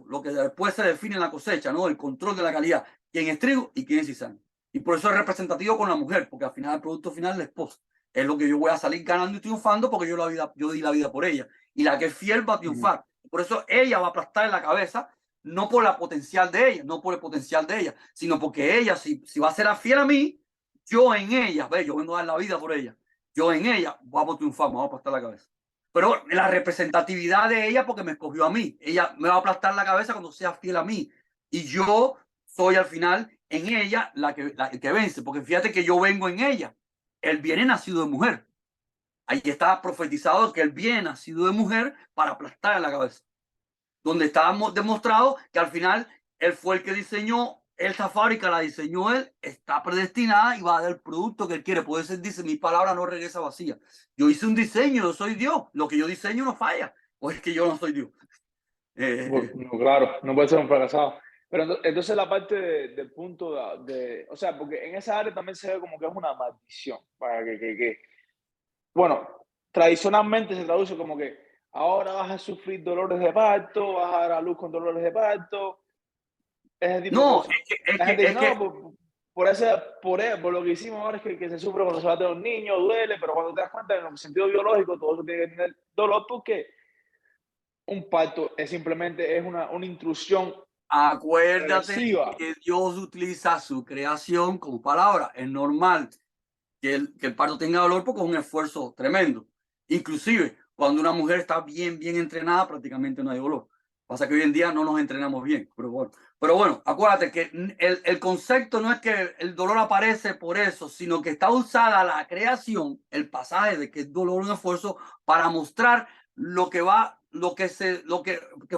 lo que después se define en la cosecha, ¿no? El control de la calidad, quién es trigo y quién es cizaña. Y por eso es representativo con la mujer, porque al final el producto final es la esposa. Es lo que yo voy a salir ganando y triunfando porque yo di la vida por ella. Y la que es fiel va a triunfar. Por eso ella va a aplastar en la cabeza, no por la potencial de ella, no por el potencial de ella, sino porque ella, si va a ser fiel a mí, yo en ella, ve, yo vengo a dar la vida por ella. Yo en ella vamos a triunfar, vamos a aplastar la cabeza. Pero la representatividad de ella, porque me escogió a mí. Ella me va a aplastar la cabeza cuando sea fiel a mí. Y yo soy al final en ella la que vence. Porque fíjate que yo vengo en ella. Él viene nacido de mujer. Ahí está profetizado que él viene nacido de mujer para aplastar la cabeza. Donde está demostrado que al final él fue el que diseñó esa fábrica, la diseñó él, está predestinada y va a dar el producto que él quiere. Por eso dice, mi palabra no regresa vacía. Yo hice un diseño, yo soy Dios. Lo que yo diseño no falla. O es que yo no soy Dios. No, claro, no puede ser un fracasado. Pero entonces la parte del punto o sea, porque en esa área también se ve como que es una maldición. Para bueno, tradicionalmente se traduce como que ahora vas a sufrir dolores de parto, vas a dar a luz con dolores de parto, ese tipo de No, cosas. La gente dice, es que no, por lo que hicimos ahora es que se sufre cuando se va a tener un niño, duele, pero cuando te das cuenta en el sentido biológico, todo eso tiene que tener dolor porque un parto es simplemente una intrusión Acuérdate agresiva. que Dios utiliza su creación como palabra. Es normal que el parto tenga dolor porque es un esfuerzo tremendo. Inclusive, cuando una mujer está bien entrenada, prácticamente no hay dolor. Pasa que hoy en día no nos entrenamos bien, pero bueno, acuérdate que el concepto no es que el dolor aparece por eso, sino que está usada la creación, el pasaje de que es dolor, un esfuerzo, para mostrar lo que va, que es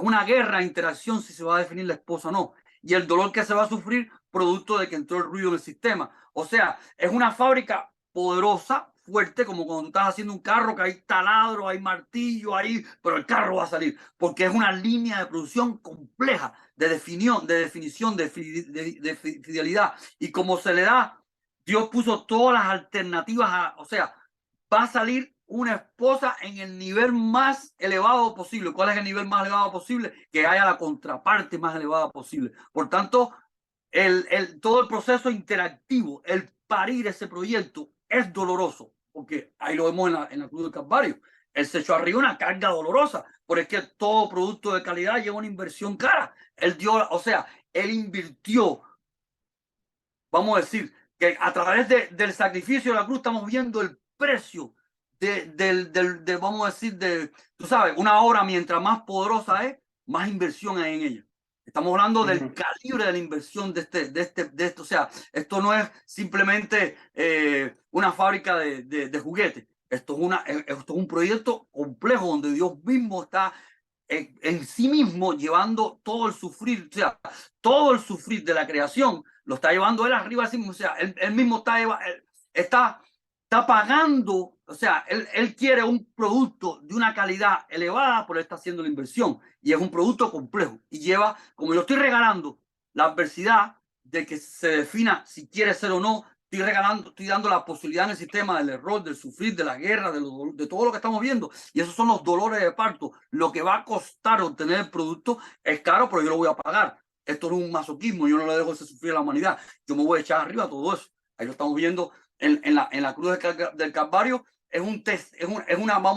una guerra, interacción, si se va a definir la esposa o no, y el dolor que se va a sufrir producto de que entró el ruido en el sistema. O sea, es una fábrica poderosa, fuerte, como cuando tú estás haciendo un carro, que hay taladro, hay martillo, ahí, pero el carro va a salir, porque es una línea de producción compleja, de definición, de fidelidad. Y como se le da, Dios puso todas las alternativas, o sea, va a salir una esposa en el nivel más elevado posible. ¿Cuál es el nivel más elevado posible? Que haya la contraparte más elevada posible. Por tanto, todo el proceso interactivo, el parir ese proyecto es doloroso, porque ahí lo vemos en la cruz del Calvario. Él se echó arriba una carga dolorosa, porque es que todo producto de calidad lleva una inversión cara. Él dio, o sea, él invirtió, vamos a decir, que a través del sacrificio de la cruz estamos viendo el precio vamos a decir, tú sabes, una obra mientras más poderosa es, más inversión hay en ella. Estamos hablando del calibre de la inversión de esto. O sea, esto no es simplemente una fábrica de juguetes. Esto es un proyecto complejo donde Dios mismo está en sí mismo llevando todo el sufrir, o sea, todo el sufrir de la creación lo está llevando él arriba de sí mismo. O sea, él mismo está pagando, o sea, él quiere un producto de una calidad elevada, pero él está haciendo la inversión y es un producto complejo y lleva, como yo estoy regalando la adversidad de que se defina si quiere ser o no, estoy dando la posibilidad en el sistema del error, del sufrir, de la guerra, de todo lo que estamos viendo. Y esos son los dolores de parto. Lo que va a costar obtener el producto es caro, pero yo lo voy a pagar. Esto no es un masoquismo, yo no le dejo ese sufrir a la humanidad. Yo me voy a echar arriba todo eso. Ahí lo estamos viendo en la cruz del Calvario. Vamos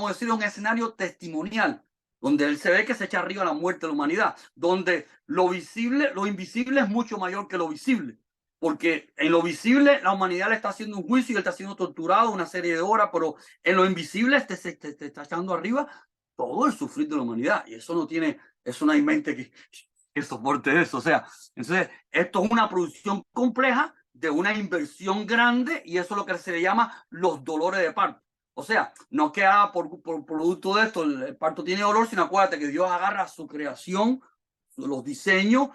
a decir, un escenario testimonial, donde él se ve que se echa arriba la muerte de la humanidad, donde lo invisible es mucho mayor que lo visible. Porque en lo visible la humanidad le está haciendo un juicio y él está siendo torturado una serie de horas, pero en lo invisible te está echando arriba todo el sufrir de la humanidad. Y eso no hay mente que soporte eso. O sea, entonces esto es una producción compleja de una inversión grande y eso es lo que se le llama los dolores de parto. O sea, no queda por producto de esto, el parto tiene dolor, sino acuérdate que Dios agarra su creación, los diseños,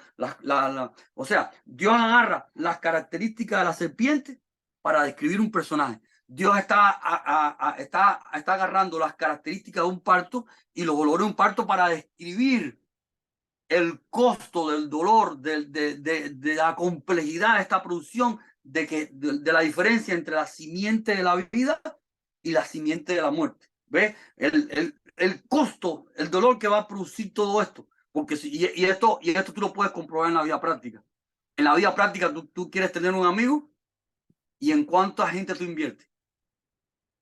o sea, Dios agarra las características de la serpiente para describir un personaje. Dios está agarrando las características de un parto y los dolores de un parto para describir el costo del dolor, de la complejidad de esta producción, de la diferencia entre la simiente de la vida y la simiente de la muerte. ¿Ves? El costo, el dolor que va a producir todo esto. Porque esto tú lo puedes comprobar en la vida práctica. En la vida práctica tú quieres tener un amigo y en cuánta gente tú inviertes.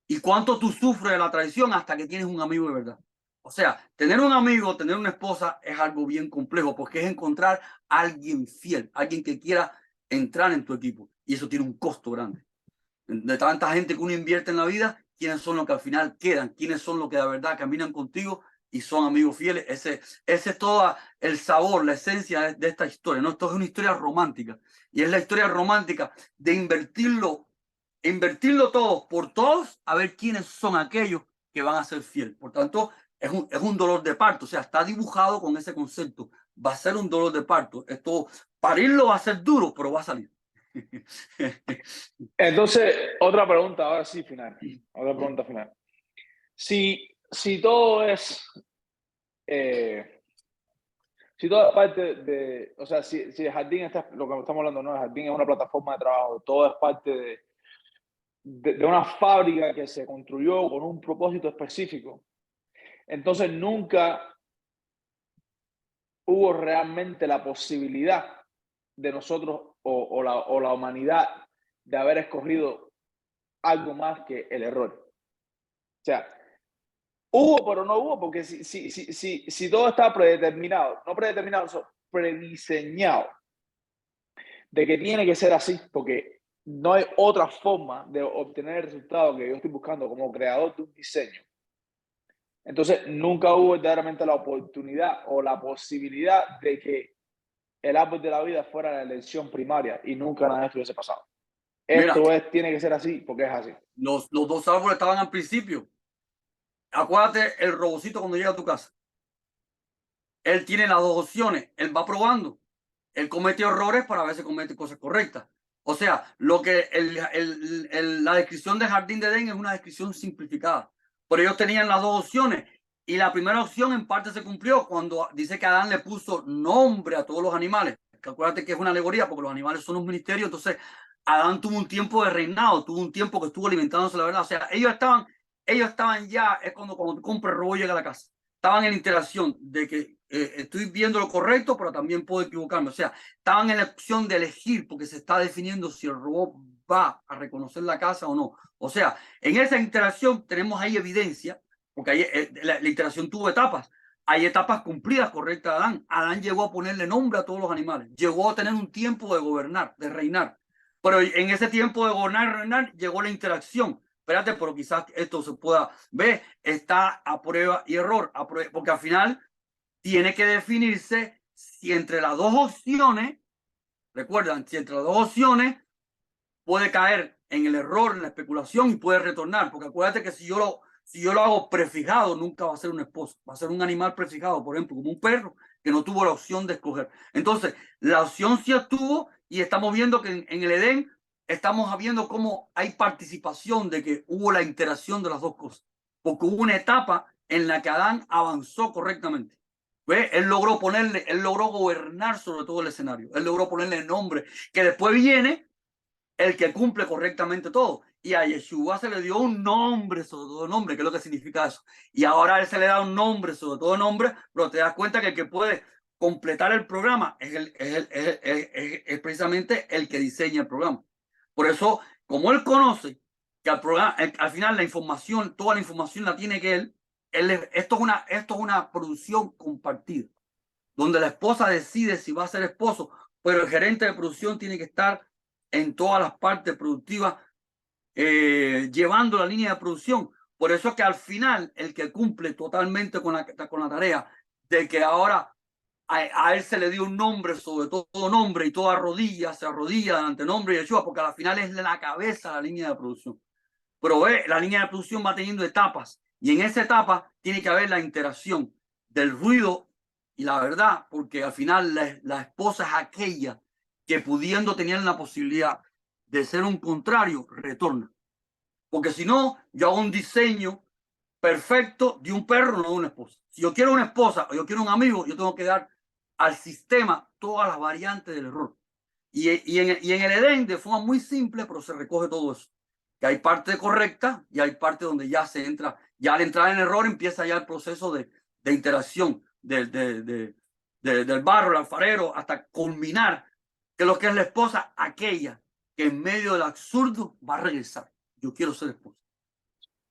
Y cuánto tú sufres de la traición hasta que tienes un amigo de verdad. O sea, tener un amigo, tener una esposa es algo bien complejo porque es encontrar a alguien fiel, alguien que quiera entrar en tu equipo. Y eso tiene un costo grande. De tanta gente que uno invierte en la vida, ¿quiénes son los que al final quedan? ¿Quiénes son los que de verdad caminan contigo y son amigos fieles? Ese es todo el sabor, la esencia de esta historia, ¿no? Esto es una historia romántica. Y es la historia romántica de invertirlo todo por todos, a ver quiénes son aquellos que van a ser fieles. Por tanto, es un dolor de parto, o sea, está dibujado con ese concepto. Va a ser un dolor de parto. Esto, parirlo va a ser duro, pero va a salir. Entonces, otra pregunta, ahora sí, final. Otra pregunta final. Si todo es si toda parte o sea, si el jardín lo que estamos hablando, no, el jardín es una plataforma de trabajo, todo es parte de una fábrica que se construyó con un propósito específico. Entonces nunca hubo realmente la posibilidad de nosotros o la humanidad de haber escogido algo más que el error. O sea, hubo, pero no hubo, porque si todo está predeterminado, no predeterminado, prediseñado, de que tiene que ser así, porque no hay otra forma de obtener el resultado que yo estoy buscando como creador de un diseño. Entonces, nunca hubo verdaderamente la oportunidad o la posibilidad de que el árbol de la vida fuera la elección primaria y nunca nada de esto hubiese pasado. Mira, Tiene que ser así porque es así. los dos árboles estaban al principio. Acuérdate el robocito cuando llega a tu casa. Él tiene las dos opciones. Él va probando. Él comete errores para ver si comete cosas correctas. O sea, lo que la descripción de Jardín de Edén es una descripción simplificada. Pero ellos tenían las dos opciones. Y la primera opción en parte se cumplió cuando dice que Adán le puso nombre a todos los animales. Que acuérdate que es una alegoría porque los animales son un ministerio. Entonces, Adán tuvo un tiempo de reinado, tuvo un tiempo que estuvo alimentándose, la verdad. O sea, ellos estaban ya, es cuando tú compras el robot llega a la casa. Estaban en la interacción de que estoy viendo lo correcto, pero también puedo equivocarme. O sea, estaban en la opción de elegir porque se está definiendo si el robot va a reconocer la casa o no. O sea, en esa interacción tenemos ahí evidencia, porque ahí, la interacción tuvo etapas. Hay etapas cumplidas correctas de Adán. Adán llegó a ponerle nombre a todos los animales. Llegó a tener un tiempo de gobernar, de reinar. Pero en ese tiempo de gobernar y reinar llegó la interacción. Espérate, pero quizás esto se pueda ver. Está a prueba y error. Porque al final tiene que definirse si entre las dos opciones, recuerdan, si entre las dos opciones puede caer en el error, en la especulación y puede retornar. Porque acuérdate que si yo lo hago prefijado, nunca va a ser un esposo. Va a ser un animal prefijado, por ejemplo, como un perro que no tuvo la opción de escoger. Entonces, la opción sí estuvo y estamos viendo que en el Edén estamos viendo cómo hay participación de que hubo la interacción de las dos cosas. Porque hubo una etapa en la que Adán avanzó correctamente. ¿Ve? Él logró gobernar sobre todo el escenario. Él logró ponerle nombre, que después viene el que cumple correctamente todo. Y a Yeshua se le dio un nombre sobre todo nombre, que es lo que significa eso. Y ahora a él se le da un nombre sobre todo nombre, pero te das cuenta que el que puede completar el programa es precisamente el que diseña el programa. Por eso, como él conoce que al final la información, toda la información la tiene que esto es una producción compartida, donde la esposa decide si va a ser esposo, pero el gerente de producción tiene que estar en todas las partes productivas, llevando la línea de producción. Por eso es que al final el que cumple totalmente con la tarea de que ahora a él se le dio un nombre sobre todo nombre y toda rodilla se arrodilla ante nombre de Yeshua, porque al final es la cabeza de la línea de producción. Pero la línea de producción va teniendo etapas y en esa etapa tiene que haber la interacción del ruido y la verdad, porque al final la esposa es aquella que pudiendo tener la posibilidad de ser un contrario, retorna. Porque si no, yo hago un diseño perfecto de un perro, no de una esposa. Si yo quiero una esposa o yo quiero un amigo, yo tengo que dar al sistema todas las variantes del error. Y en el Edén, de forma muy simple, pero se recoge todo eso. Que hay parte correcta y hay parte donde ya se entra, ya al entrar en error empieza ya el proceso de interacción del barro, el alfarero, hasta culminar que lo que es la esposa, aquella que en medio del absurdo va a regresar. Yo quiero ser esposa.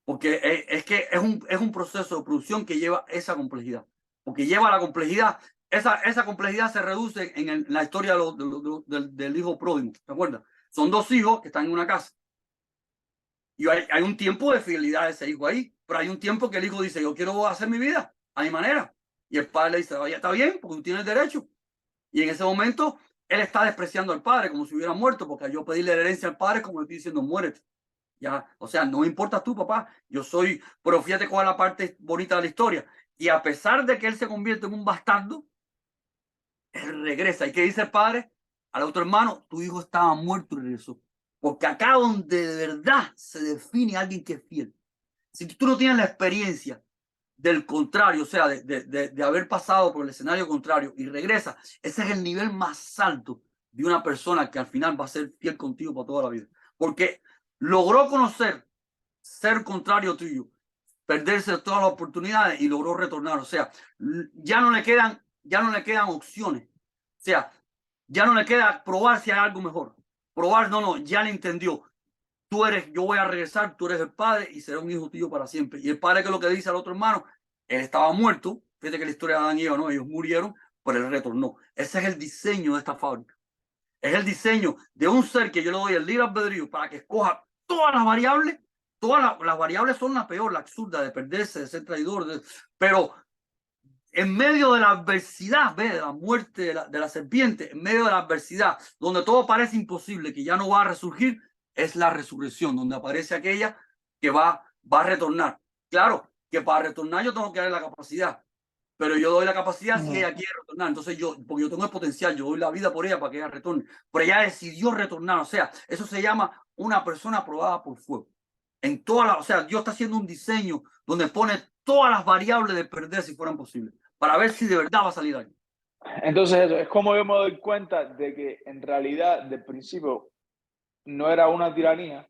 Porque es que es un proceso de producción que lleva esa complejidad. Porque lleva la complejidad. Esa complejidad se reduce en la historia del hijo pródigo. ¿Te acuerdas? Son dos hijos que están en una casa. Y hay un tiempo de fidelidad de ese hijo ahí. Pero hay un tiempo que el hijo dice, yo quiero hacer mi vida a mi manera. Y el padre le dice, vaya, está bien, porque tú tienes derecho. Y en ese momento, él está despreciando al padre como si hubiera muerto, porque yo pedirle la herencia al padre como le estoy diciendo, muérete. Ya, o sea, no me importas tú, papá. Yo soy, pero fíjate cuál es la parte bonita de la historia. Y a pesar de que él se convierte en un bastardo, él regresa. ¿Y qué dice el padre? Al otro hermano, tu hijo estaba muerto y regresó. Porque acá donde de verdad se define a alguien que es fiel. Si tú no tienes la experiencia del contrario, o sea, de haber pasado por el escenario contrario y regresa, ese es el nivel más alto de una persona que al final va a ser fiel contigo para toda la vida. Porque logró conocer, ser contrario tuyo, perderse todas las oportunidades y logró retornar. O sea, ya no le quedan opciones. O sea, ya no le queda probar si hay algo mejor. probar, no, ya le entendió. Yo voy a regresar, tú eres el padre y seré un hijo tuyo para siempre. Y el padre, que es lo que dice al otro hermano, él estaba muerto. Fíjate que la historia de Adán y Eva, ¿no? Ellos murieron, pero él retornó. Ese es el diseño de esta fábrica. Es el diseño de un ser que yo le doy el libre albedrío para que escoja todas las variables. Todas las variables son la peor, la absurda, de perderse, de ser traidor, pero en medio de la adversidad, ¿ves? De la muerte de la serpiente, en medio de la adversidad, donde todo parece imposible, que ya no va a resurgir, es la resurrección, donde aparece aquella que va a retornar. Claro, que para retornar yo tengo que darle la capacidad, pero yo doy la capacidad si ella quiere retornar. Entonces porque yo tengo el potencial, yo doy la vida por ella para que ella retorne. Pero ella decidió retornar, o sea, eso se llama una persona aprobada por fuego. O sea, Dios está haciendo un diseño donde pone todas las variables de perder si fueran posibles, para ver si de verdad va a salir algo. Entonces eso, es como yo me doy cuenta de que en realidad, del principio, no era una tiranía,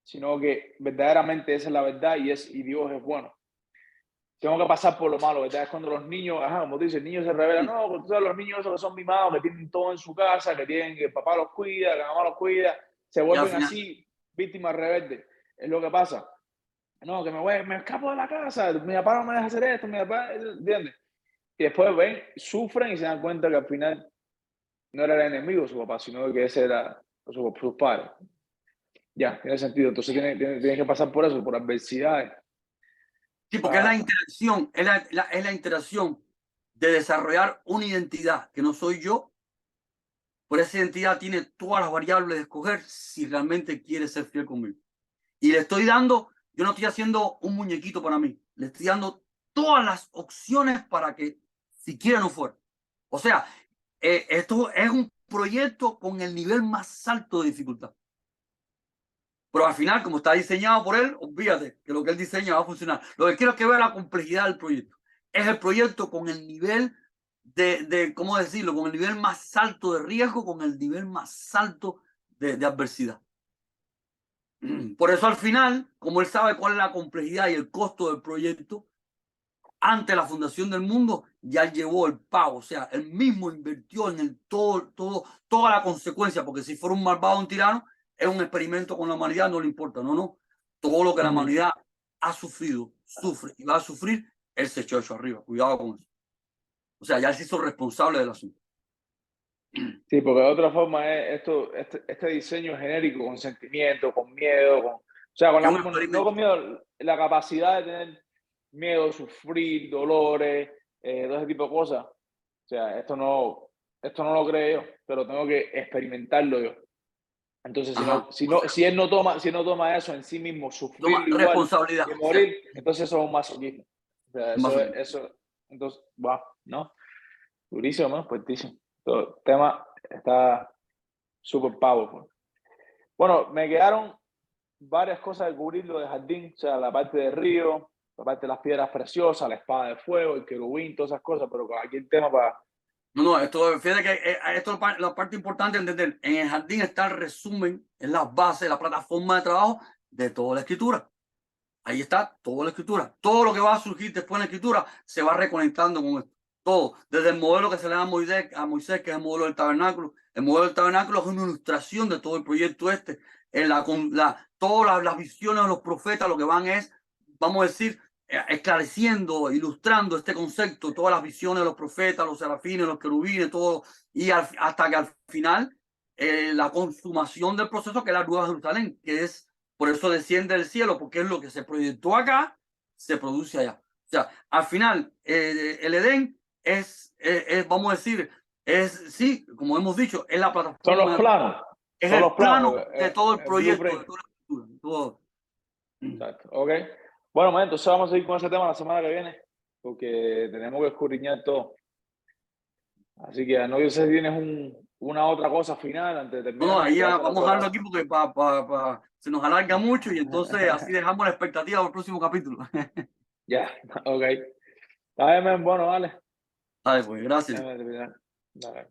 sino que verdaderamente esa es la verdad y Dios es bueno. Tengo que pasar por lo malo, ¿verdad? Es cuando los niños, como tú dices, el niño se revela, no, tú sabes, los niños esos que son mimados, que tienen todo en su casa, que el papá los cuida, que la mamá los cuida, se vuelven así víctimas rebeldes. Es lo que pasa. No, que me escapo de la casa, mi papá no me deja hacer esto, mi papá, ¿entiendes? Y después ven, sufren y se dan cuenta que al final no era el enemigo de su papá, sino que ese era sus padres. Ya, tiene sentido. Entonces tienes que pasar por eso, por adversidades. Sí, porque es la interacción, es la interacción de desarrollar una identidad que no soy yo, pero esa identidad tiene todas las variables de escoger si realmente quiere ser fiel conmigo. Y le estoy dando, yo no estoy haciendo un muñequito para mí, le estoy dando todas las opciones para que siquiera no fuera. O sea, esto es un proyecto con el nivel más alto de dificultad. Pero al final, como está diseñado por él, olvídate que lo que él diseña va a funcionar. Lo que quiero es que vea la complejidad del proyecto. Es el proyecto con el nivel ¿cómo decirlo? Con el nivel más alto de riesgo, con el nivel más alto de adversidad. Por eso al final, como él sabe cuál es la complejidad y el costo del proyecto, ante la fundación del mundo, ya llevó el pago. O sea, él mismo invirtió en toda la consecuencia, porque si fuera un malvado, un tirano, es un experimento con la humanidad, no le importa, no. Todo lo que la humanidad ha sufrido, sufre y va a sufrir, él se echó eso arriba. Cuidado con eso. O sea, ya él se hizo responsable del asunto. Sí, porque de otra forma es este diseño genérico con sentimiento, con miedo, o sea, no con miedo, la capacidad de tener miedo, sufrir, dolores, todo ese tipo de cosas. O sea, esto no lo creo yo, pero tengo que experimentarlo yo. Entonces, si él no toma eso en sí mismo, sufrir igual responsabilidad, y morir, entonces eso es un masoquismo. O sea, eso, entonces, wow, ¿no? Durísimo, ¿no? Fuertísimo. Todo el tema está súper powerful. Bueno, me quedaron varias cosas de cubrir lo de jardín, o sea, la parte del río, la parte de las piedras preciosas, la espada de fuego, el querubín, todas esas cosas, pero aquí el tema para... No, fíjate que esto es la parte importante de entender. En el jardín está el resumen, es la base, la plataforma de trabajo de toda la escritura. Ahí está toda la escritura. Todo lo que va a surgir después de la escritura se va reconectando con esto. Todo, desde el modelo que se le da a Moisés, que es el modelo del tabernáculo. El modelo del tabernáculo es una ilustración de todo el proyecto este. Todas las visiones de los profetas lo que van es, vamos a decir, esclareciendo, ilustrando este concepto, todas las visiones de los profetas, los serafines, los querubines, todo, y hasta que al final la consumación del proceso, que es la Nueva Jerusalén, que es, por eso desciende del cielo, porque es lo que se proyectó acá, se produce allá. O sea, al final, el Edén vamos a decir, sí, como hemos dicho, es la plataforma. Son los planos. Es el plano de todo el proyecto, de toda la escritura, todo. Exacto, ok. Bueno, entonces vamos a seguir con ese tema la semana que viene, porque tenemos que escudriñar todo. Así que no sé si tienes una otra cosa final antes de terminar. No, ahí vamos a dejarlo aquí porque se nos alarga mucho y entonces así dejamos la expectativa del próximo capítulo. Ya, ok. Está bien, bueno, vale. Vale, pues gracias. Dale.